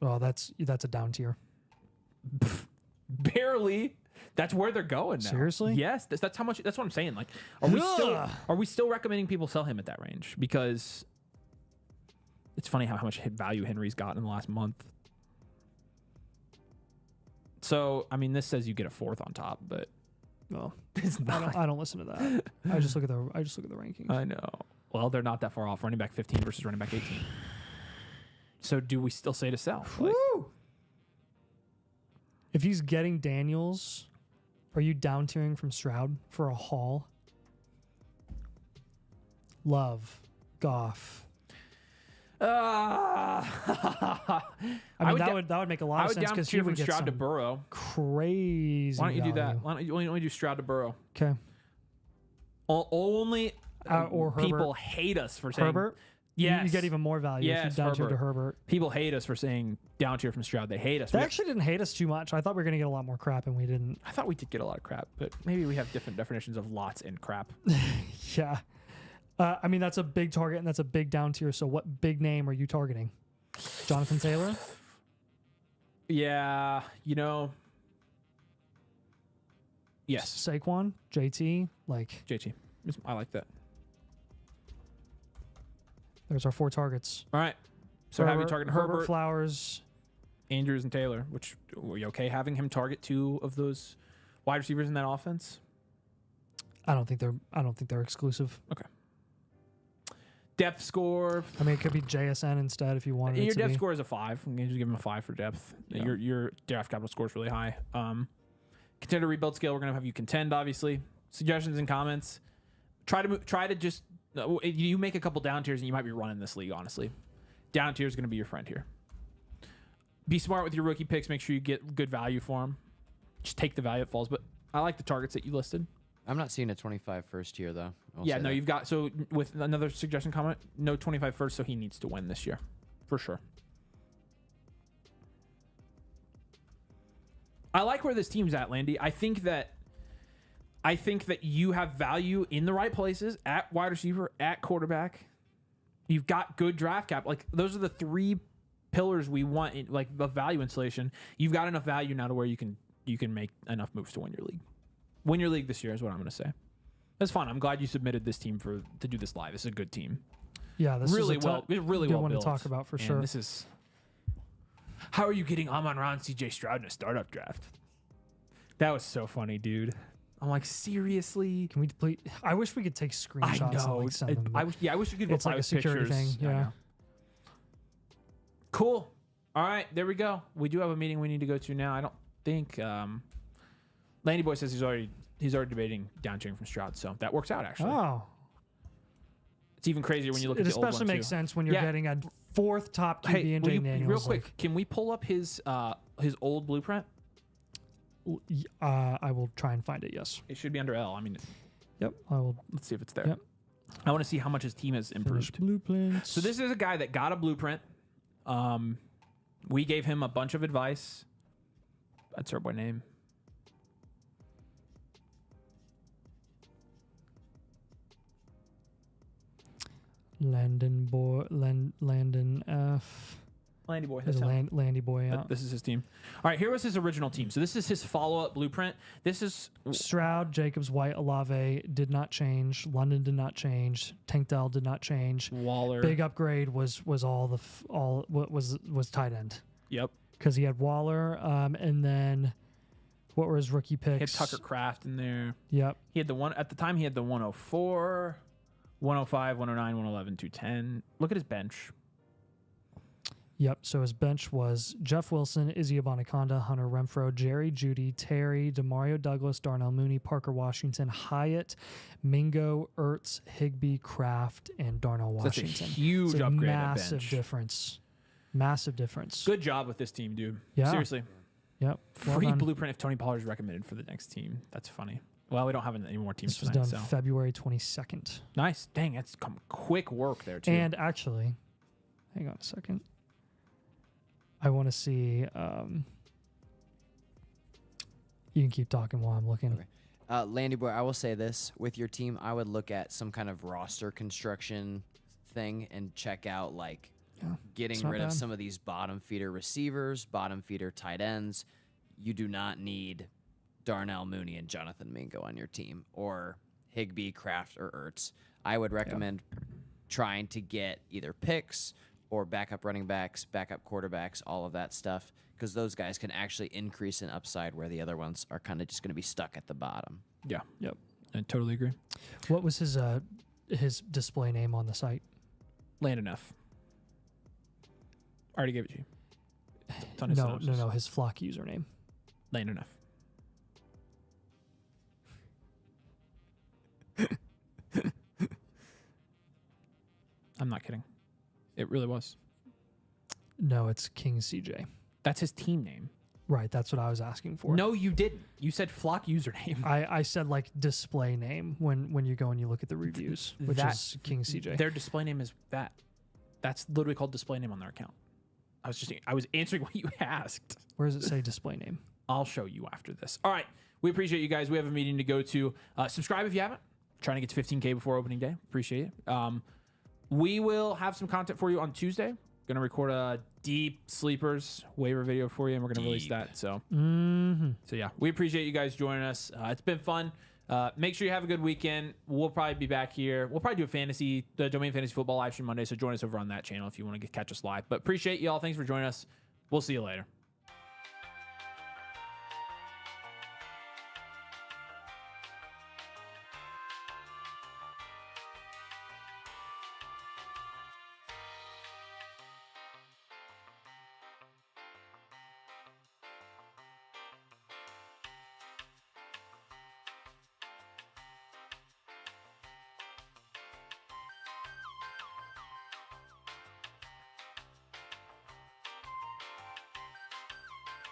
Well, that's a down tier. Barely. That's where they're going now. Seriously? Yes. That's how much. That's what I'm saying. Are we still recommending people sell him at that range? Because it's funny how much value Henry's gotten in the last month. So, I mean, this says you get a fourth on top, but well, it's not. I don't listen to that. I just look at the rankings. I know. Well, they're not that far off. Running back 15 versus running back 18. So, do we still say to sell? Woo! If he's getting Daniels, are you down tiering from Stroud for a haul? Love, Goff. I mean, that would make a lot of sense because he would get Stroud to Burrow. Crazy. Why don't you do value. that? Why don't you do Stroud to Burrow? Okay. Only or people hate us for saying Herbert. Yes, you get even more value if you down tier to Herbert. People hate us for saying down tier from Stroud. They hate us. They actually didn't hate us too much. I thought we were going to get a lot more crap, and we didn't. I thought we did get a lot of crap, but maybe we have different definitions of lots and crap. Yeah. I mean, that's a big target, and that's a big down tier. So what big name are you targeting? Jonathan Taylor? Yeah, yes. Saquon? JT? JT. I like that. There's our 4 targets. All right. So have you targeted Herbert, Flowers, Andrews, and Taylor, which were you okay having him target 2 of those wide receivers in that offense? I don't think they're exclusive. Okay. Depth score. I mean, it could be JSN instead if you wanted. Your depth score is a 5. I'm going to give him a 5 for depth. Yeah. Your draft capital score is really high. Contender rebuild scale. We're going to have you contend, obviously. Suggestions and comments. Try to just. You make a couple down tiers and you might be running this league. Honestly, down tier is going to be your friend here. Be smart with your rookie picks. Make sure you get good value for them. Just take the value that falls. But I like the targets that you listed. I'm not seeing a 25 first tier, though. You've got, so with another suggestion comment, no 25 first, so he needs to win this year. For sure. I like where this team's at, Landy. I think that you have value in the right places, at wide receiver, at quarterback. You've got good draft cap. Like those are the 3 pillars we want in, like the value insulation. You've got enough value now to where you can make enough moves to win your league. Win your league this year is what I'm going to say. That's fun. I'm glad you submitted this team to do this live. This is a good team. Yeah, this really is really good well one built. to talk about for And sure. this is how are you getting Amon-Ra and CJ Stroud in a startup draft? That was so funny, dude. I'm like, seriously? Can we please? I wish we could take screenshots. I know. And, like, send them, I wish we could it's reply like a with security pictures. thing. I Yeah. know. Cool. All right, there we go. We do have a meeting we need to go to now. I don't think Landy Boy says he's already debating downtrading from Stroud, so that works out actually. Oh, It's even crazier when you look it at the old one especially makes too. sense when you're Yeah. getting a 4th top QB Hey, in will you, Jayden Daniels. real quick, can we pull up his old blueprint? I will try and find it. Yes. It should be under L. I mean, Yep. I will. let's see if it's there. Yep. I want to see how much his team has Finish improved. blueprints. So this is a guy that got a blueprint. We gave him a bunch of advice. That's our boy name. Landon F. Landy Boy. There's That's a him. Landy boy. Yeah. This is his team. All right, here was his original team. So this is his follow-up blueprint. This is Stroud, Jacobs, White, Olave did not change. London did not change. Tank Dell did not change. Waller. Big upgrade was was tight end Yep. because he had Waller, and then what were his rookie He had picks? Tucker Kraft in there. Yep. He had the one at the time. He had the 104, 105, 109, 111, 210. Look at his bench. Yep. So his bench was Jeff Wilson, Izzy Abanikanda, Hunter Renfro, Jerry Jeudy, Terry, Demario Douglas, Darnell Mooney, Parker Washington, Hyatt, Mingo, Ertz, Higbee, Kraft, and Darnell So that's a Washington. huge It's a upgrade at massive bench. difference. Massive difference. Good job with this team, dude. Yeah. Seriously. Yep. Well Free done. blueprint if Tony Pollard is recommended for the next team. That's funny. Well, we don't have any more teams This was tonight, done so February 22nd. nice. Dang, that's quick work there too. And actually, hang on a second. I want to see. You can keep talking while I'm looking. Okay. Landy Boy, I will say this. With your team, I would look at some kind of roster construction thing and check out, like, Yeah, getting it's not rid of bad. some of these bottom feeder receivers, bottom feeder tight ends. You do not need Darnell Mooney and Jonathan Mingo on your team, or Higbee, Kraft, or Ertz. I would recommend trying to get either picks or backup running backs, backup quarterbacks, all of that stuff, because those guys can actually increase in upside where the other ones are kind of just going to be stuck at the bottom. yeah, Yep. I totally agree. What was his display name on the site? Landon F. Already gave it to you. It's on his No, synopsis. no, his Flock username. Landon F. I'm not kidding. It really was. No, it's King CJ. That's his team name. Right, that's what I was asking for. No, you didn't. You said Flock username. I said like display name when you go and you look at the reviews, which That- is King CJ. Their display name is that. That's literally called display name on their account. I was answering what you asked. Where does it say display name? I'll show you after this. All right. We appreciate you guys. We have a meeting to go to. Subscribe if you haven't. Trying to get to 15K before opening day. Appreciate it. We will have some content for you on Tuesday. Going to record a deep sleepers waiver video for you, and we're going to release that. So, so yeah, we appreciate you guys joining us. It's been fun. Make sure you have a good weekend. We'll probably be back here. We'll probably do the Domain Fantasy Football live stream Monday. So join us over on that channel if you want to catch us live. But appreciate you all. Thanks for joining us. We'll see you later.